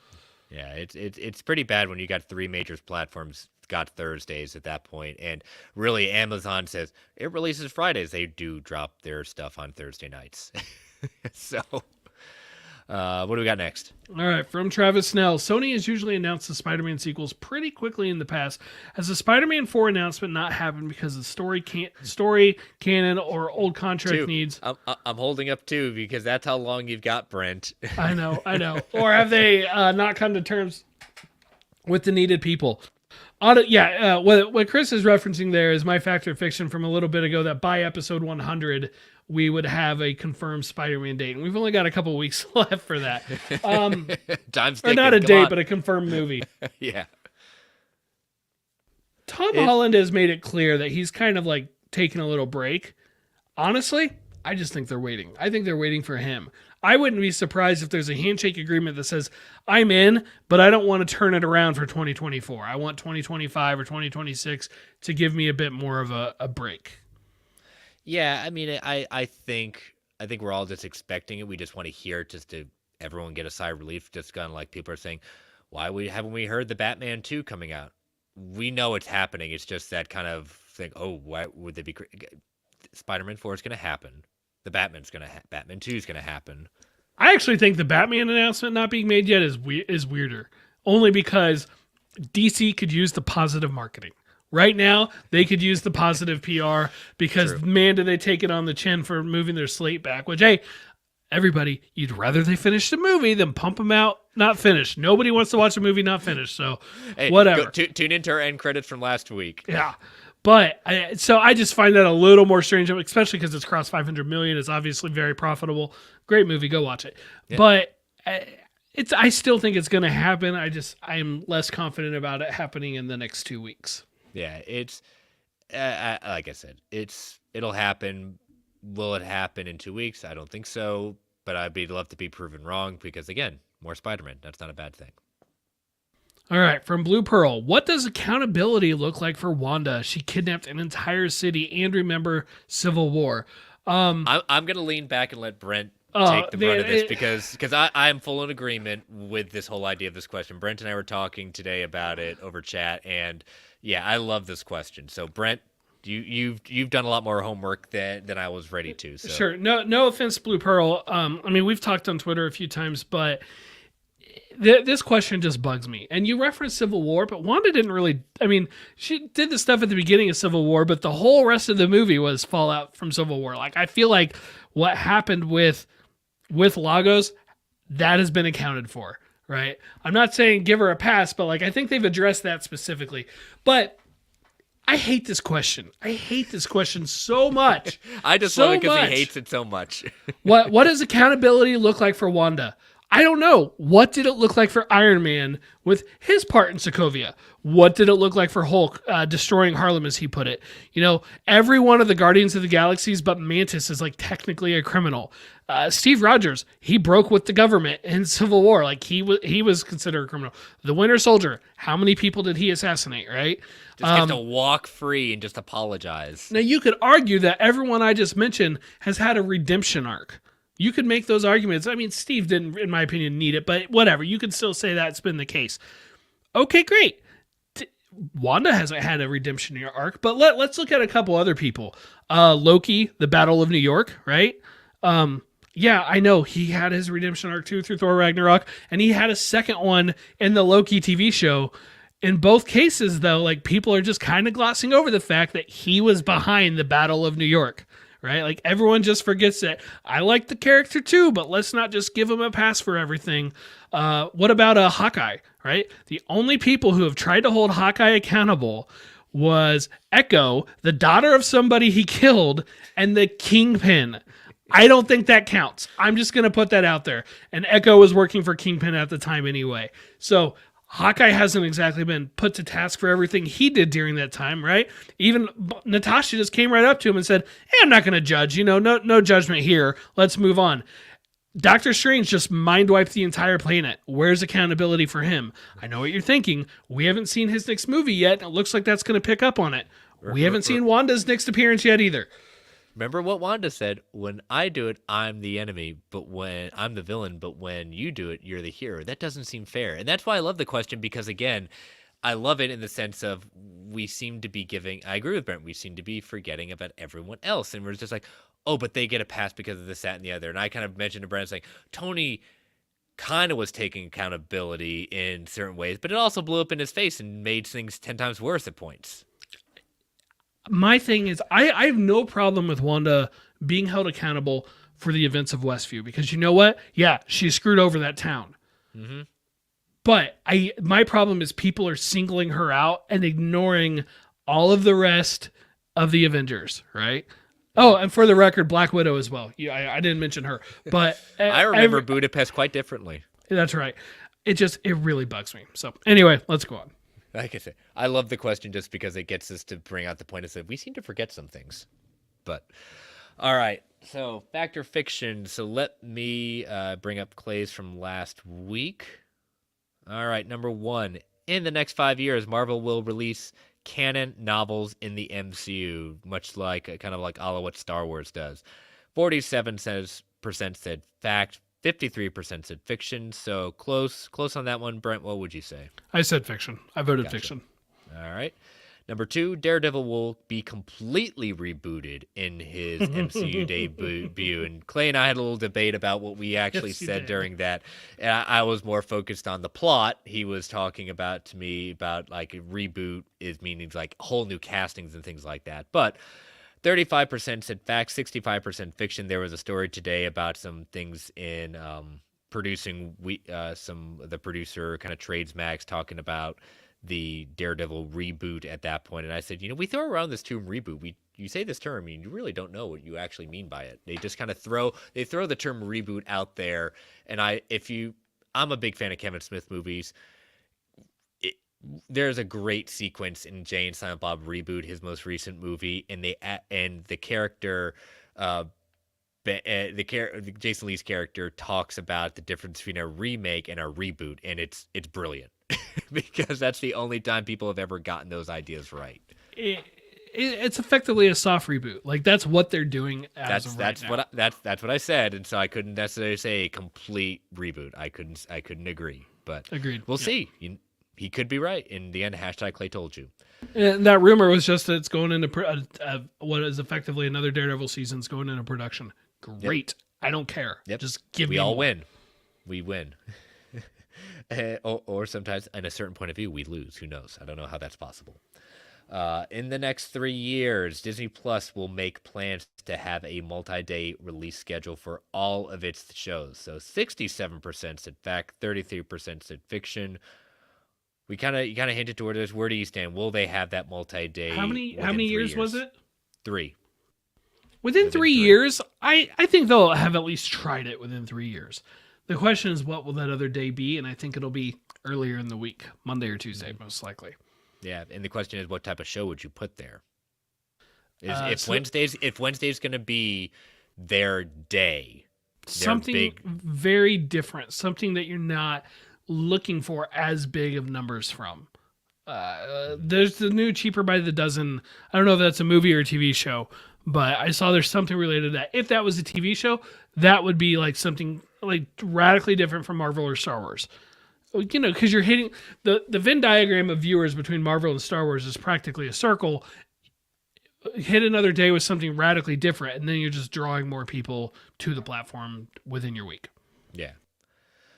Yeah, it's pretty bad when you got 3 major platforms got Thursdays at that point, and really Amazon says it releases Fridays. They do drop their stuff on Thursday nights. So what do we got next? All right, from Travis Snell. Sony has usually announced the Spider-Man sequels pretty quickly in the past. Has the Spider-Man 4 announcement not happened because of story canon or old contract needs? I'm holding up 2 because that's how long you've got, Brent. I know. Or have they not come to terms with the needed people? What Chris is referencing there is my Factor Fiction from a little bit ago that by episode 100 we would have a confirmed Spider-Man date, and we've only got a couple weeks left for that. Time's or not a date, but a confirmed movie. Yeah. Tom Holland has made it clear that he's kind of like taking a little break. Honestly, I just think they're waiting. I think they're waiting for him. I wouldn't be surprised if there's a handshake agreement that says, I'm in, but I don't want to turn it around for 2024. I want 2025 or 2026 to give me a bit more of a break. Yeah, I mean, I think we're all just expecting it. We just want to hear it just to everyone get a sigh of relief. Just kind of like people are saying, haven't we heard the Batman 2 coming out? We know it's happening. It's just that kind of thing. Oh, why would they be? Spider-Man 4 is going to happen. The Batman 2 is going to happen. I actually think the Batman announcement not being made yet is weirder. Only because DC could use the positive marketing. Right now, they could use the positive PR because, man, do they take it on the chin for moving their slate back. Which, hey, everybody, you'd rather they finish the movie than pump them out not finished. Nobody wants to watch a movie not finished, so whatever. Tune into our end credits from last week. Yeah. But so I just find that a little more strange, especially because it's crossed 500 million. It's obviously very profitable. Great movie. Go watch it. Yeah. But I still think it's going to happen. I'm less confident about it happening in the next 2 weeks. Yeah, it's like I said, it'll happen. Will it happen in 2 weeks? I don't think so. But I'd love to be proven wrong because, again, more Spider-Man. That's not a bad thing. All right, from Blue Pearl, what does accountability look like for Wanda? She kidnapped an entire city and remember Civil War. I'm going to lean back and let Brent take the brunt of this because I'm full in agreement with this whole idea of this question. Brent and I were talking today about it over chat, and yeah, I love this question. So Brent, you've done a lot more homework than I was ready to. So. Sure, no offense, Blue Pearl. I mean, we've talked on Twitter a few times, but this question just bugs me. And you referenced Civil War, but Wanda didn't really... I mean, she did the stuff at the beginning of Civil War, but the whole rest of the movie was fallout from Civil War. Like, I feel like what happened with Lagos, that has been accounted for, right? I'm not saying give her a pass, but like I think they've addressed that specifically. But I hate this question. I hate this question so much. I just love it because he hates it so much. What does accountability look like for Wanda? I don't know. What did it look like for Iron Man with his part in Sokovia? What did it look like for Hulk destroying Harlem, as he put it? You know, every one of the Guardians of the Galaxies but Mantis is like technically a criminal. Steve Rogers, he broke with the government in Civil War. Like he was considered a criminal. The Winter Soldier, how many people did he assassinate, right? Just get to walk free and just apologize. Now, you could argue that everyone I just mentioned has had a redemption arc. You could make those arguments. I mean, Steve didn't, in my opinion, need it, but whatever. You could still say that's been the case. Okay, great. Wanda hasn't had a redemption arc, but let's look at a couple other people. Loki, the Battle of New York, right? Yeah, I know he had his redemption arc too through Thor Ragnarok, and he had a second one in the Loki TV show. In both cases, though, like people are just kind of glossing over the fact that he was behind the Battle of New York. Right? Like everyone just forgets that. I like the character too, but let's not just give him a pass for everything. What about Hawkeye? Right? The only people who have tried to hold Hawkeye accountable was Echo, the daughter of somebody he killed, and the Kingpin. I don't think that counts. I'm just going to put that out there. And Echo was working for Kingpin at the time anyway. So Hawkeye hasn't exactly been put to task for everything he did during that time, right? Even Natasha just came right up to him and said, hey, I'm not going to judge. You know, no judgment here. Let's move on. Doctor Strange just mind-wiped the entire planet. Where's accountability for him? I know what you're thinking. We haven't seen his next movie yet. And it looks like that's going to pick up on it. We haven't seen Wanda's next appearance yet either. Remember what Wanda said, when I do it, I'm the enemy, but when I'm the villain, but when you do it, you're the hero. That doesn't seem fair. And that's why I love the question, because again, I love it in the sense of we seem to be I agree with Brent, we seem to be forgetting about everyone else. And we're just like, oh, but they get a pass because of this, that, and the other. And I kind of mentioned to Brent, it's like, Tony kind of was taking accountability in certain ways, but it also blew up in his face and made things 10 times worse at points. My thing is, I have no problem with Wanda being held accountable for the events of Westview, because you know what? Yeah, she screwed over that town. Mm-hmm. But my problem is people are singling her out and ignoring all of the rest of the Avengers, right? Oh, and for the record, Black Widow as well. Yeah, I didn't mention her, but I remember Budapest quite differently. That's right. It really bugs me. So anyway, let's go on. Like I said, I love the question just because it gets us to bring out the point of we seem to forget some things. But, all right. So, fact or fiction. So, let me bring up Clay's from last week. All right. Number 1. In the next 5 years, Marvel will release canon novels in the MCU, much like, kind of like a la what Star Wars does. 47% said fact. 53% said fiction, so close on that one. Brent, what would you say? I said fiction. I voted fiction. All right. Number 2, Daredevil will be completely rebooted in his MCU debut. And Clay and I had a little debate about what we actually said during that. And I was more focused on the plot. He was talking about to me about like a reboot is meaning like whole new castings and things like that. But 35% said fact, 65% fiction. There was a story today about some things in producing. The producer kind of trades mags talking about the Daredevil reboot at that point, and I said, we throw around this term reboot. You say this term, and you really don't know what you actually mean by it. They just kind of throw the term reboot out there, and I'm a big fan of Kevin Smith movies. There's a great sequence in Jay and Silent Bob Reboot, his most recent movie, and the character, Jason Lee's character talks about the difference between a remake and a reboot, and it's brilliant. Because that's the only time people have ever gotten those ideas right. It's effectively a soft reboot. Like that's what they're doing. That's what I said, and so I couldn't necessarily say a complete reboot. I couldn't agree, but agreed. We'll see. He could be right. In the end, #Clay told you. And that rumor was just that it's going into what is effectively another Daredevil season's going into production. Great. Yep. I don't care. Yep. Just give me. We all win. We win. Or sometimes, in a certain point of view, we lose. Who knows? I don't know how that's possible. In the next 3 years, Disney Plus will make plans to have a multi-day release schedule for all of its shows. So 67% said fact, 33% said fiction. You kind of hinted toward this. Where do you stand? Will they have that multi-day? How many years was it? 3. Within 3 years, I think they'll have at least tried it within 3 years. The question is, what will that other day be? And I think it'll be earlier in the week, Monday or Tuesday, most likely. Yeah, and the question is, what type of show would you put there? If Wednesday's going to be their day, something very different, something that you're not looking for as big of numbers from. There's the new Cheaper by the Dozen. I don't know if that's a movie or a TV show, but I saw there's something related to that. If that was a TV show, that would be like something like radically different from Marvel or Star Wars. Because you're hitting the Venn diagram of viewers between Marvel and Star Wars is practically a circle. Hit another day with something radically different, and then you're just drawing more people to the platform within your week. Yeah.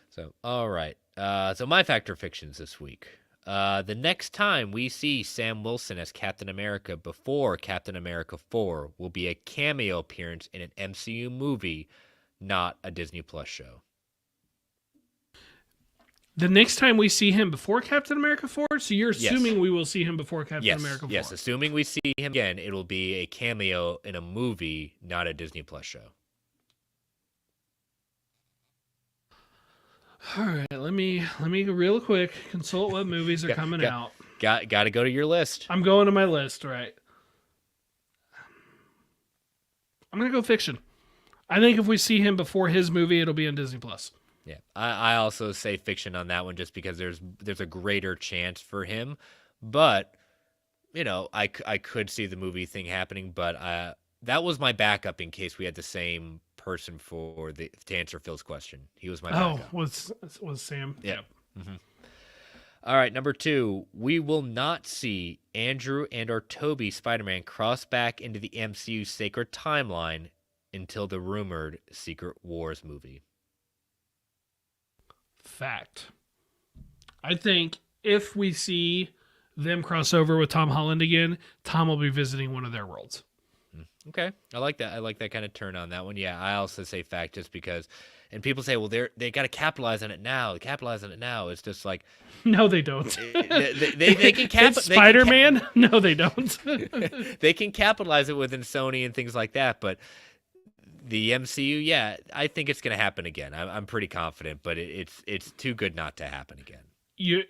So, all right. So my factor fictions this week. The next time we see Sam Wilson as Captain America before Captain America 4 will be a cameo appearance in an MCU movie, not a Disney Plus show. The next time we see him before Captain America 4? So you're assuming we will see him before Captain America 4? Yes, assuming we see him again, it'll be a cameo in a movie, not a Disney Plus show. All right, let me real quick consult what movies are coming out. Got to go to your list. I'm going to my list, right? I'm going to go fiction. I think if we see him before his movie, it'll be on Disney Plus. Yeah, I also say fiction on that one just because there's a greater chance for him. But, I could see the movie thing happening, but that was my backup in case we had the same person to answer Phil's question. He was my backup. Oh, was Sam? Yeah. Mm-hmm. All right, number 2. We will not see Andrew and or Toby Spider-Man cross back into the MCU sacred timeline until the rumored Secret Wars movie. Fact. I think if we see them cross over with Tom Holland again, Tom will be visiting one of their worlds. Okay. I like that. I like that kind of turn on that one. Yeah, I also say fact just because, and people say, well, they got to capitalize on it now. It's just like, no, they don't. They can capitalize. Spider-Man? No, they don't. They can capitalize it within Sony and things like that, but the MCU, yeah, I think it's going to happen again. I'm pretty confident, but it's too good not to happen again. You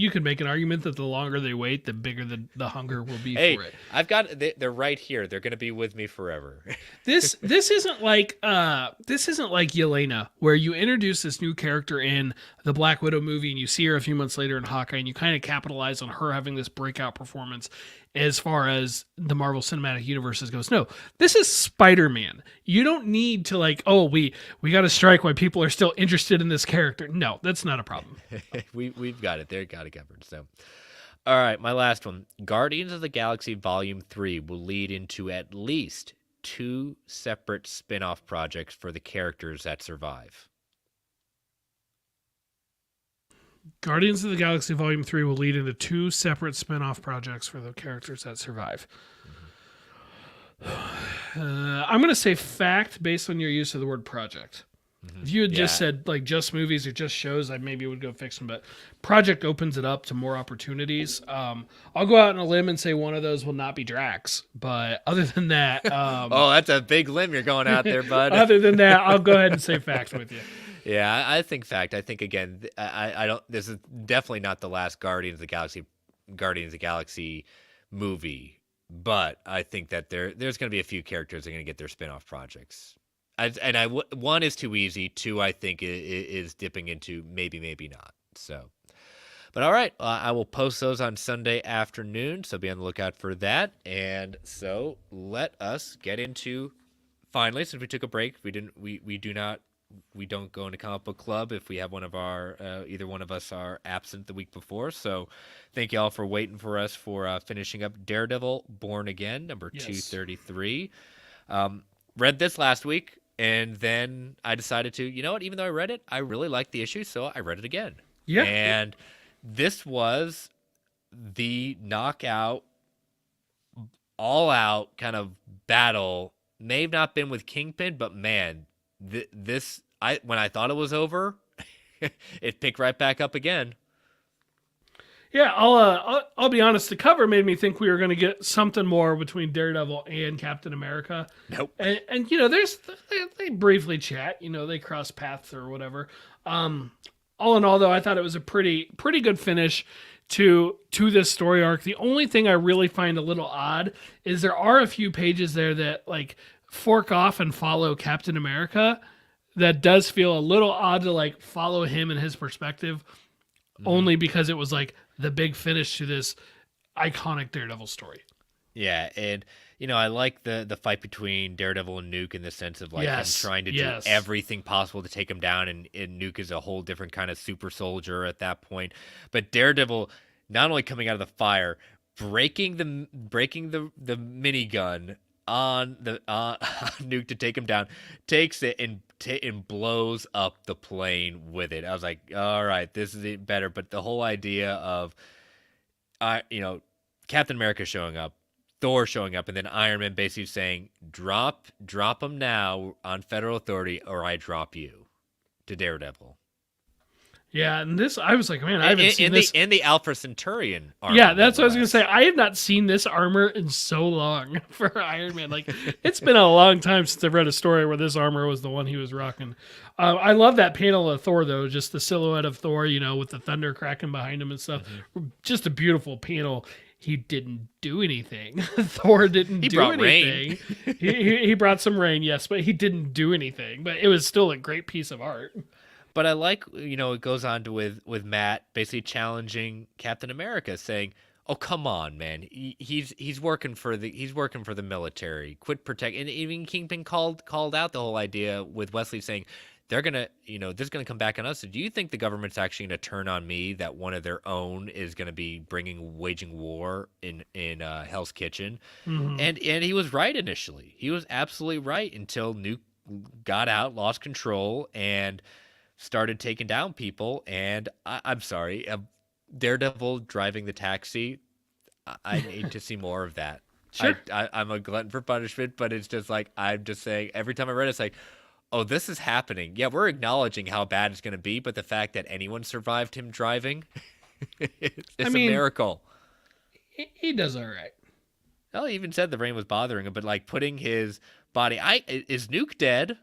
could make an argument that the longer they wait, the bigger the hunger will be for it. They're right here. They're going to be with me forever. This isn't like Yelena, where you introduce this new character in the Black Widow movie and you see her a few months later in Hawkeye and you kind of capitalize on her having this breakout performance as far as the Marvel Cinematic Universe goes. No, this is Spider-Man. You don't need to we got to strike while people are still interested in this character. No, that's not a problem. We've got it. They've got it covered. So, All right, my last one. Guardians of the Galaxy Volume 3 will lead into at least 2 separate spin-off projects for the characters that survive. Guardians of the Galaxy Volume 3 will lead into 2 separate spin-off projects for the characters that survive. I'm going to say fact based on your use of the word project. If you had just said like just movies or just shows, I maybe would go fix them. But project opens it up to more opportunities. I'll go out on a limb and say one of those will not be Drax. But other than that, oh, that's a big limb you're going out there, bud. Other than that, I'll go ahead and say fact with you. Yeah, I think fact. I think again, I don't. This is definitely not the last Guardians of the Galaxy movie, but I think that there's going to be a few characters that are going to get their spin-off projects. One is too easy. 2, I think, is dipping into maybe not. So, but all right, I will post those on Sunday afternoon. So be on the lookout for that. And so let us get into finally, since we took a break, we don't go into comic book club if we have one of our either one of us are absent the week before. So thank you all for waiting for us for finishing up Daredevil Born Again number 233. Read this last week, and then I decided to, you know what, even though I read it, I really liked the issue, so I read it again. Yeah. And this was the knockout, all-out kind of battle. May have not been with Kingpin, but man, when I thought it was over, it picked right back up again. Yeah, I'll be honest. The cover made me think we were going to get something more between Daredevil and Captain America. Nope. And you know, they briefly chat. You know, they cross paths or whatever. All in all, though, I thought it was a pretty good finish to this story arc. The only thing I really find a little odd is there are a few pages there that like fork off and follow Captain America. That does feel a little odd to like follow him and his perspective, only because it was like the big finish to this iconic Daredevil story. Yeah, and you know, I like the fight between Daredevil and Nuke in the sense of like him trying to do everything possible to take him down, and Nuke is a whole different kind of super soldier at that point. But Daredevil not only coming out of the fire, breaking the minigun on the Nuke to take him down, takes it and blows up the plane with it. I was like, all right, this is better. But the whole idea of, Captain America showing up, Thor showing up, and then Iron Man basically saying, drop him now on federal authority or I drop you, to Daredevil. Yeah, and this, I was like, man, I haven't seen this. And the Alpha Centaurian armor. Yeah, that's what I was going to say. I have not seen this armor in so long for Iron Man. Like, it's been a long time since I've read a story where this armor was the one he was rocking. I love that panel of Thor, though, just the silhouette of Thor, you know, with the thunder cracking behind him and stuff. Mm-hmm. Just a beautiful panel. He didn't do anything. Thor didn't do anything. He brought some rain, yes, but he didn't do anything. But it was still a great piece of art. But I like, it goes on to with Matt basically challenging Captain America, saying, "Oh, come on, man. He's working for the military. Quit protect." And even Kingpin called out the whole idea with Wesley saying, "They're gonna, this is gonna come back on us. So do you think the government's actually gonna turn on me? That one of their own is gonna be waging war in Hell's Kitchen?" Mm-hmm. And he was right initially. He was absolutely right until Nuke got out, lost control, and started taking down people. And I'm sorry, Daredevil driving the taxi, I need to see more of that. Sure. I'm a glutton for punishment, but it's just like, I'm just saying, every time I read it, it's like, oh, this is happening. Yeah, we're acknowledging how bad it's going to be, but the fact that anyone survived him driving, it's a miracle. He does all right. Well, he even said the rain was bothering him, but like putting his body, is Nuke dead?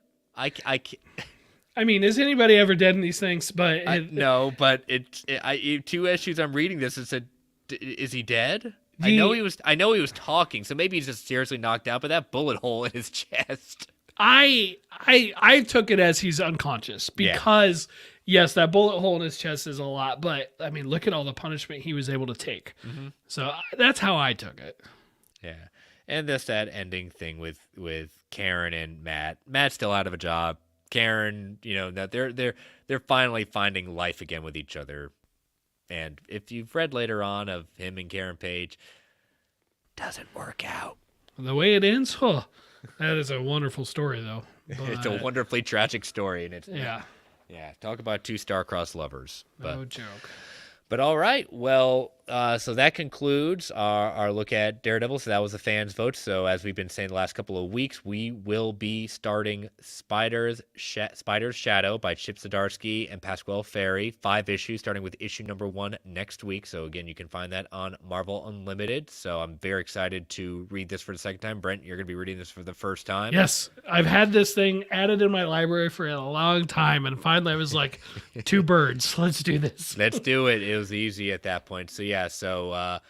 I mean, is anybody ever dead in these things? But no, but 2 issues I'm reading this, it said, is he dead? I know he was talking, so maybe he's just seriously knocked out, but that bullet hole in his chest. I took it as he's unconscious because yes, that bullet hole in his chest is a lot, but I mean, look at all the punishment he was able to take. Mm-hmm. So that's how I took it. Yeah. And that ending thing with Karen and Matt. Matt's still out of a job. Karen, that they're finally finding life again with each other, And if you've read later on of him and Karen Page, doesn't work out. The way it ends, that is a wonderful story, though. But, it's a wonderfully tragic story, and it's yeah. Talk about two star-crossed lovers. No joke. But all right, well, so that concludes our look at Daredevil. So that was the fans' vote. So as we've been saying the last couple of weeks, we will be starting Spider's Shadow by Chip Zdarsky and Pasquale Ferry. 5 issues, starting with issue number 1 next week. So again, you can find that on Marvel Unlimited. So I'm very excited to read this for the second time. Brent, you're going to be reading this for the first time. Yes, I've had this thing added in my library for a long time, and finally I was like, 2 birds. Let's do this. Let's do it. It was easy at that point. So yeah, so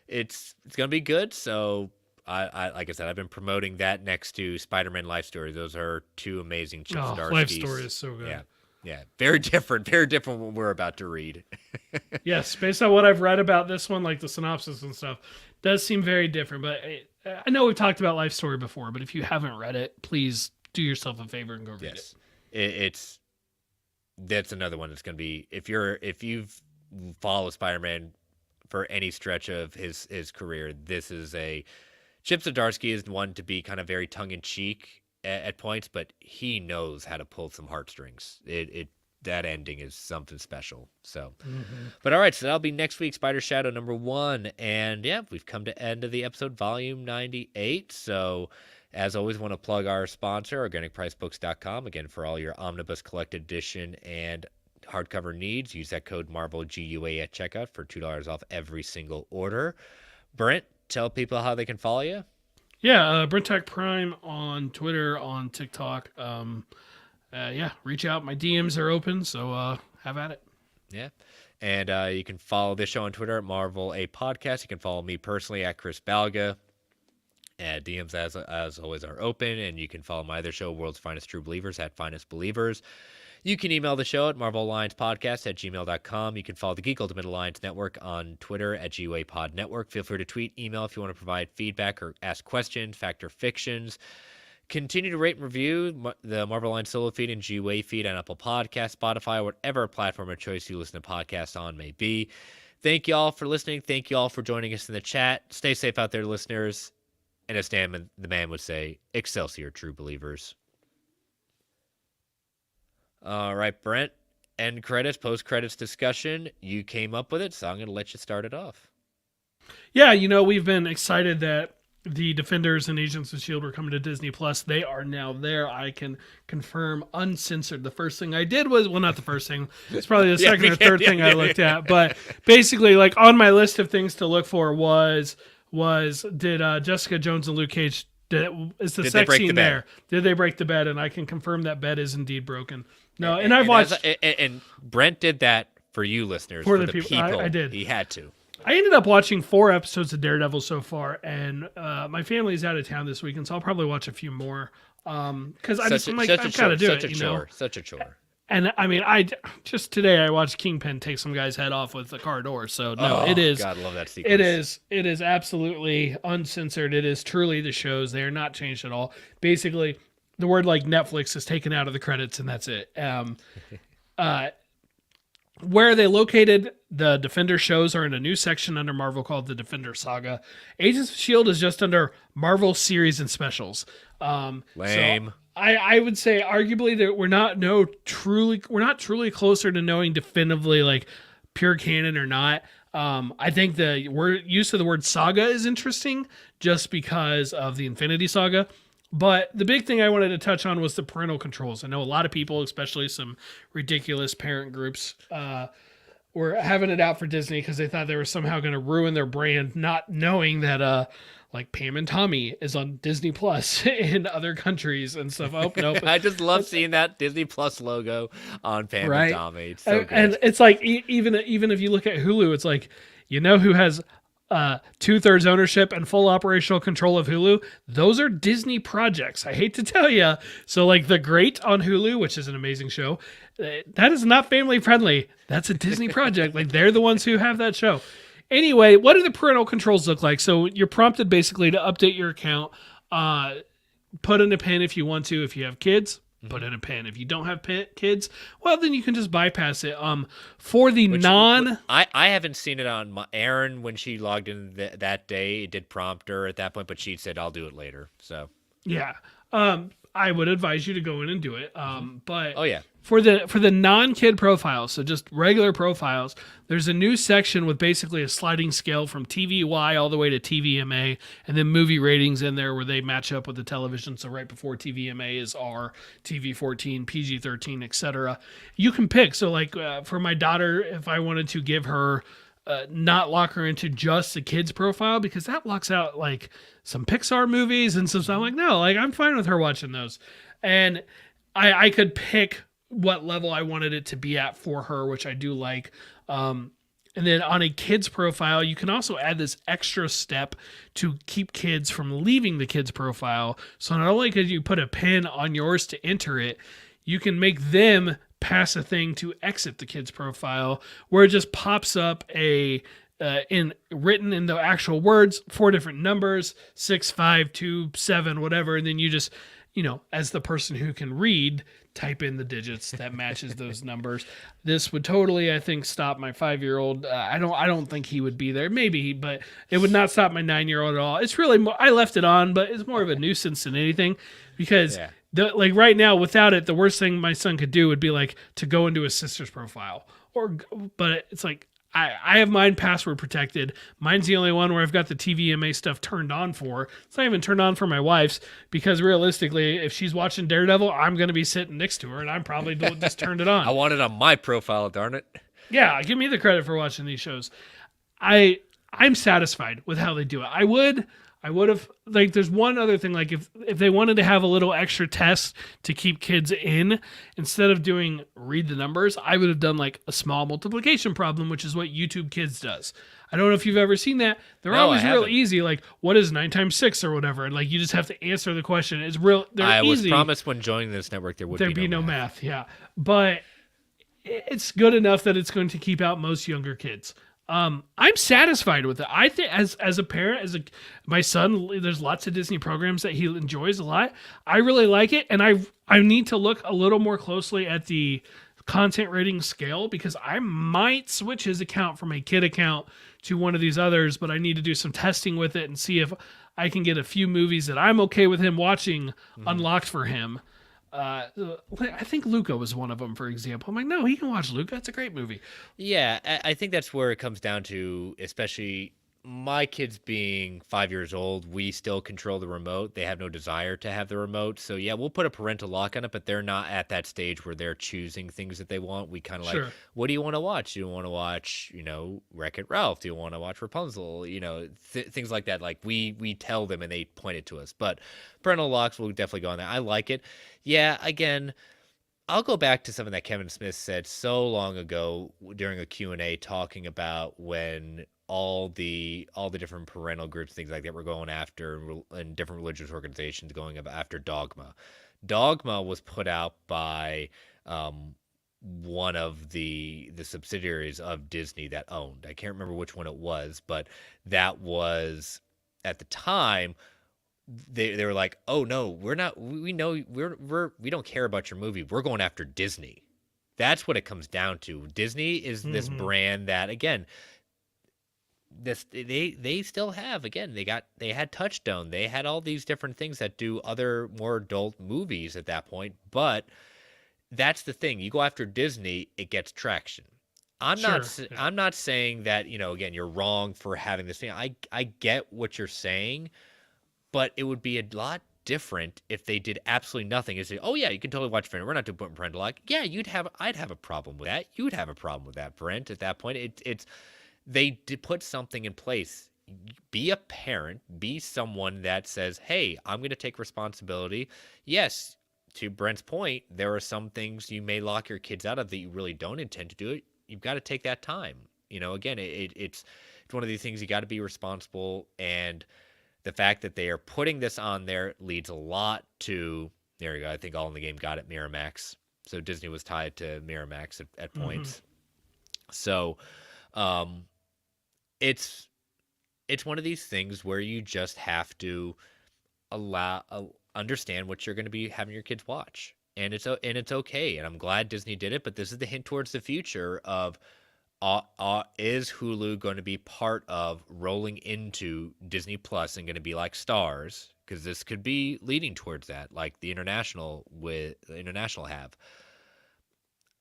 it's gonna be good. So I like I said, I've been promoting that next to Spider-Man Life Story. Those are 2 amazing Chip Zdarsky's. Life Story is so good. Yeah, very different from what we're about to read. Yes, based on what I've read about this one, like the synopsis and stuff, does seem very different. But I know we've talked about Life Story before, but if you haven't read it, please do yourself a favor and go read it. That's another one that's gonna be, if you've followed Spider-Man for any stretch of his career, this is Chip Zdarsky is one to be kind of very tongue-in-cheek at points, but he knows how to pull some heartstrings. That ending is something special. So, But all right, so that'll be next week, Spider Shadow number 1. And yeah, we've come to end of the episode, volume 98. So as always, want to plug our sponsor, organicpricebooks.com, again, for all your Omnibus Collected Edition and hardcover needs. Use that code MARVELGUA at checkout for $2 off every single order. Brent, tell people how they can follow you. Yeah, BrentTech Prime on Twitter, on TikTok. Reach out. My DMs are open, so have at it. Yeah. And you can follow this show on Twitter at Marvel A Podcast. You can follow me personally at Chris Balga. DMs, as always, are open. And you can follow my other show, World's Finest True Believers, at Finest Believers. You can email the show at marvelalliancepodcast@gmail.com. You can follow the Geek Ultimate Alliance Network on Twitter at GUAPod Network. Feel free to tweet, email if you want to provide feedback or ask questions, fact or fictions. Continue to rate and review the Marvel Alliance solo feed and GUA feed on Apple Podcasts, Spotify, whatever platform of choice you listen to podcasts on may be. Thank you all for listening. Thank you all for joining us in the chat. Stay safe out there, listeners. And as Dan the man would say, Excelsior, true believers. All right, Brent, end credits, post-credits discussion. You came up with it, so I'm going to let you start it off. Yeah, we've been excited that the Defenders and Agents of S.H.I.E.L.D. were coming to Disney+. They are now there. I can confirm uncensored. The first thing I did was, well, not the first thing. It's probably the second or third thing I looked at. But basically, like on my list of things to look for was did Jessica Jones and Luke Cage, is the sex scene there? Did they break the bed? And I can confirm that bed is indeed broken. No, and I've watched... And Brent did that for you listeners, for the people. I did. He had to. I ended up watching 4 episodes of Daredevil so far, and my family's out of town this weekend, so I'll probably watch a few more. Because I've got to do it. Such a chore. And I mean, just today I watched Kingpin take some guy's head off with the car door. So no, it is. God, I love that sequence. It is absolutely uncensored. It is truly the shows. They are not changed at all. Basically, the word like Netflix is taken out of the credits, and that's it. Where are they located? The Defender shows are in a new section under Marvel called the Defender Saga. Agents of S.H.I.E.L.D. is just under Marvel Series and Specials. Lame. So I would say arguably that we're not truly closer to knowing definitively like pure canon or not. I think the use of the word saga is interesting just because of the Infinity Saga. But the big thing I wanted to touch on was the parental controls. I know a lot of people, especially some ridiculous parent groups, were having it out for Disney because they thought they were somehow going to ruin their brand, not knowing that like Pam and Tommy is on Disney Plus in other countries and stuff. Oh, nope. I just love seeing that Disney Plus logo on Pam and Tommy. It's so good. And it's like, even if you look at Hulu, it's like, who has 2/3 ownership and full operational control of Hulu? Those are Disney projects. I hate to tell you. So like The Great on Hulu, which is an amazing show, that is not family friendly. That's a Disney project. Like they're the ones who have that show. Anyway, what do the parental controls look like? So you're prompted basically to update your account, put in a pin if you want to, if you have kids, put in a pin. If you don't have kids, well, then you can just bypass it. For the I haven't seen it on my Erin when she logged in that day. It did prompt her at that point, but she said I'll do it later. So yeah, I would advise you to go in and do it. But oh yeah, for the non-kid profiles, so just regular profiles, there's a new section with basically a sliding scale from TVY all the way to TVMA, and then movie ratings in there where they match up with the television. So right before TVMA is R, TV-14, PG-13, etc. You can pick. So like for my daughter, if I wanted to give her not lock her into just the kids profile, because that locks out like some Pixar movies and stuff. So I'm like, no, like I'm fine with her watching those. And I could pick what level I wanted it to be at for her, which I do like. And then on a kids profile, you can also add this extra step to keep kids from leaving the kids profile. So not only could you put a pin on yours to enter it, you can make them pass a thing to exit the kids profile, where it just pops up written in the actual words, 4 different numbers, 6, 5, 2, 7, whatever, and then you just, as the person who can read, type in the digits that matches those numbers. This would totally, I think, stop my 5-year-old. I don't think he would be there, maybe, but it would not stop my 9-year-old at all. It's really I left it on, but it's more of a nuisance than anything, because like right now, without it, the worst thing my son could do would be like to go into his sister's profile, but it's like I have mine password protected. Mine's the only one where I've got the TVMA stuff turned on for. It's not even turned on for my wife's, because realistically, if she's watching Daredevil, I'm going to be sitting next to her, and I'm probably just turned it on. I want it on my profile, darn it. Yeah, give me the credit for watching these shows. I'm satisfied with how they do it. I would have, like, there's one other thing, like if they wanted to have a little extra test to keep kids in, instead of doing read the numbers, I would have done like a small multiplication problem, which is what YouTube Kids does. I don't know if you've ever seen that. They're always real easy, like what is 9 times 6 or whatever, and like you just have to answer the question. It's real. I was promised when joining this network there'd be no math. Yeah, but it's good enough that it's going to keep out most younger kids. I'm satisfied with it. I think as a parent, my son, there's lots of Disney programs that he enjoys a lot. I really like it, and I need to look a little more closely at the content rating scale, because I might switch his account from a kid account to one of these others, but I need to do some testing with it and see if I can get a few movies that I'm okay with him watching unlocked for him. I think Luca was one of them, for example. I'm like, no, he can watch Luca. It's a great movie. Yeah, I think that's where it comes down to, especially my kids being 5 years old, we still control the remote. They have no desire to have the remote. So, yeah, we'll put a parental lock on it, but they're not at that stage where they're choosing things that they want. We kind of like, what do you want to watch? Do you want to watch, Wreck-It Ralph? Do you want to watch Rapunzel? Things like that. Like, we tell them and they point it to us. But parental locks will definitely go on there. I like it. Yeah, again, I'll go back to something that Kevin Smith said so long ago during a Q&A, talking about when all the different parental groups, things like that, were going after, and different religious organizations going after Dogma. Dogma was put out by one of the subsidiaries of Disney that owned. I can't remember which one it was, but that was, at the time, they were like, oh no, we don't care about your movie. We're going after Disney. That's what it comes down to. Disney is this brand that, again, they still have, again, they had Touchstone, they had all these different things that do other more adult movies at that point, but that's the thing. You go after Disney, it gets traction. I'm not saying that, again, you're wrong for having this thing. I get what you're saying, but it would be a lot different if they did absolutely nothing and say, oh yeah, you can totally watch Brent. We're not doing parental lock. Yeah, I'd have a problem with that. You'd have a problem with that, Brent. At that point, they did put something in place. Be a parent. Be someone that says, hey, I'm going to take responsibility. Yes, to Brent's point, there are some things you may lock your kids out of that you really don't intend to do it. You've got to take that time. Again, it's one of these things, you got to be responsible, and the fact that they are putting this on there leads a lot to, there you go, I think All in the Game got it, Miramax. So Disney was tied to Miramax at points. So it's one of these things where you just have to understand what you're going to be having your kids watch. and it's okay. And I'm glad Disney did it. But this is the hint towards the future of is Hulu going to be part of rolling into Disney Plus and going to be like Stars? Because this could be leading towards that, like the international have.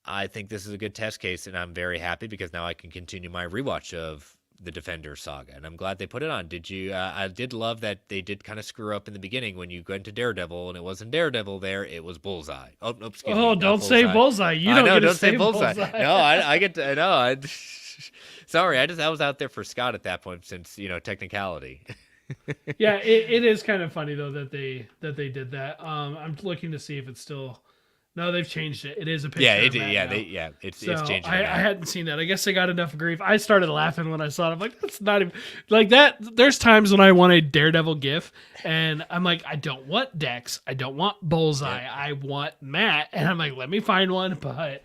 I think this is a good test case, and I'm very happy because now I can continue my rewatch of the Defender saga, and I'm glad they put it on. Did you? I did love that they did kind of screw up in the beginning when you went to Daredevil, and it wasn't Daredevil there; it was Bullseye. Oh, no, excuse me. Oh, don't say Bullseye. You don't get to say Bullseye. No, I get to. No, sorry, I was out there for Scott at that point, since technicality. Yeah, it is kind of funny though that they did that. I'm looking to see if it's still. No, they've changed it. It is a picture. It's changed. I hadn't seen that. I guess they got enough grief. I started laughing when I saw it. I'm like, that's not even like that. There's times when I want a Daredevil gif, and I'm like, I don't want Dex. I don't want Bullseye. Yep. I want Matt, and I'm like, let me find one. But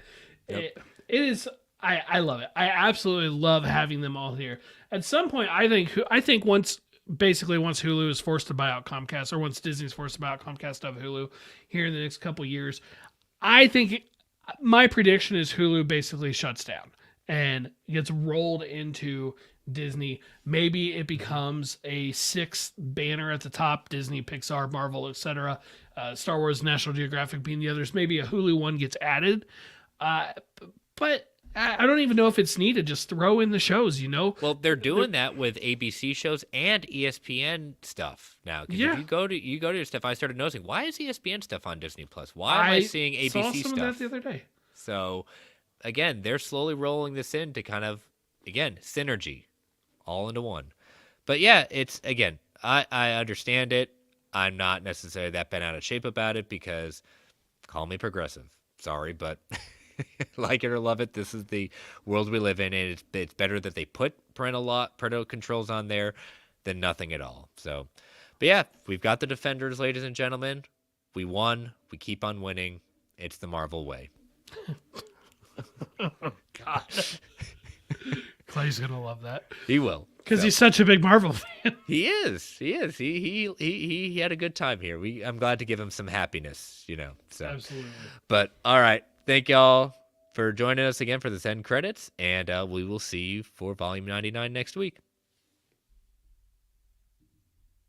it is. I love it. I absolutely love having them all here. At some point, I think once Hulu is forced to buy out Comcast, or once Disney's forced to buy out Comcast of Hulu here in the next couple years, I think my prediction is Hulu basically shuts down and gets rolled into Disney. Maybe it becomes a sixth banner at the top: Disney, Pixar, Marvel, etc. Star Wars, National Geographic being the others. Maybe a Hulu one gets added, but I don't even know if it's needed. Just throw in the shows, Well, they're doing that with ABC shows and ESPN stuff now. Because if you go to your stuff, I started noticing, why is ESPN stuff on Disney Plus? Why am I seeing ABC saw some stuff? Of that the other day. So, again, they're slowly rolling this in to kind of, again, synergy, all into one. But yeah, it's, again, I understand it. I'm not necessarily that bent out of shape about it because, call me progressive. Sorry, but like it or love it, this is the world we live in, and it's better that they put parental controls on there than nothing at all. So, but yeah, we've got the Defenders, ladies and gentlemen. We won. We keep on winning. It's the Marvel way. Oh, God. Clay's gonna love that. He will, because he's such a big Marvel fan. He is. He had a good time here. I'm glad to give him some happiness. So Absolutely. But all right. Thank y'all for joining us again for this end credits, and we will see you for Volume 99 next week.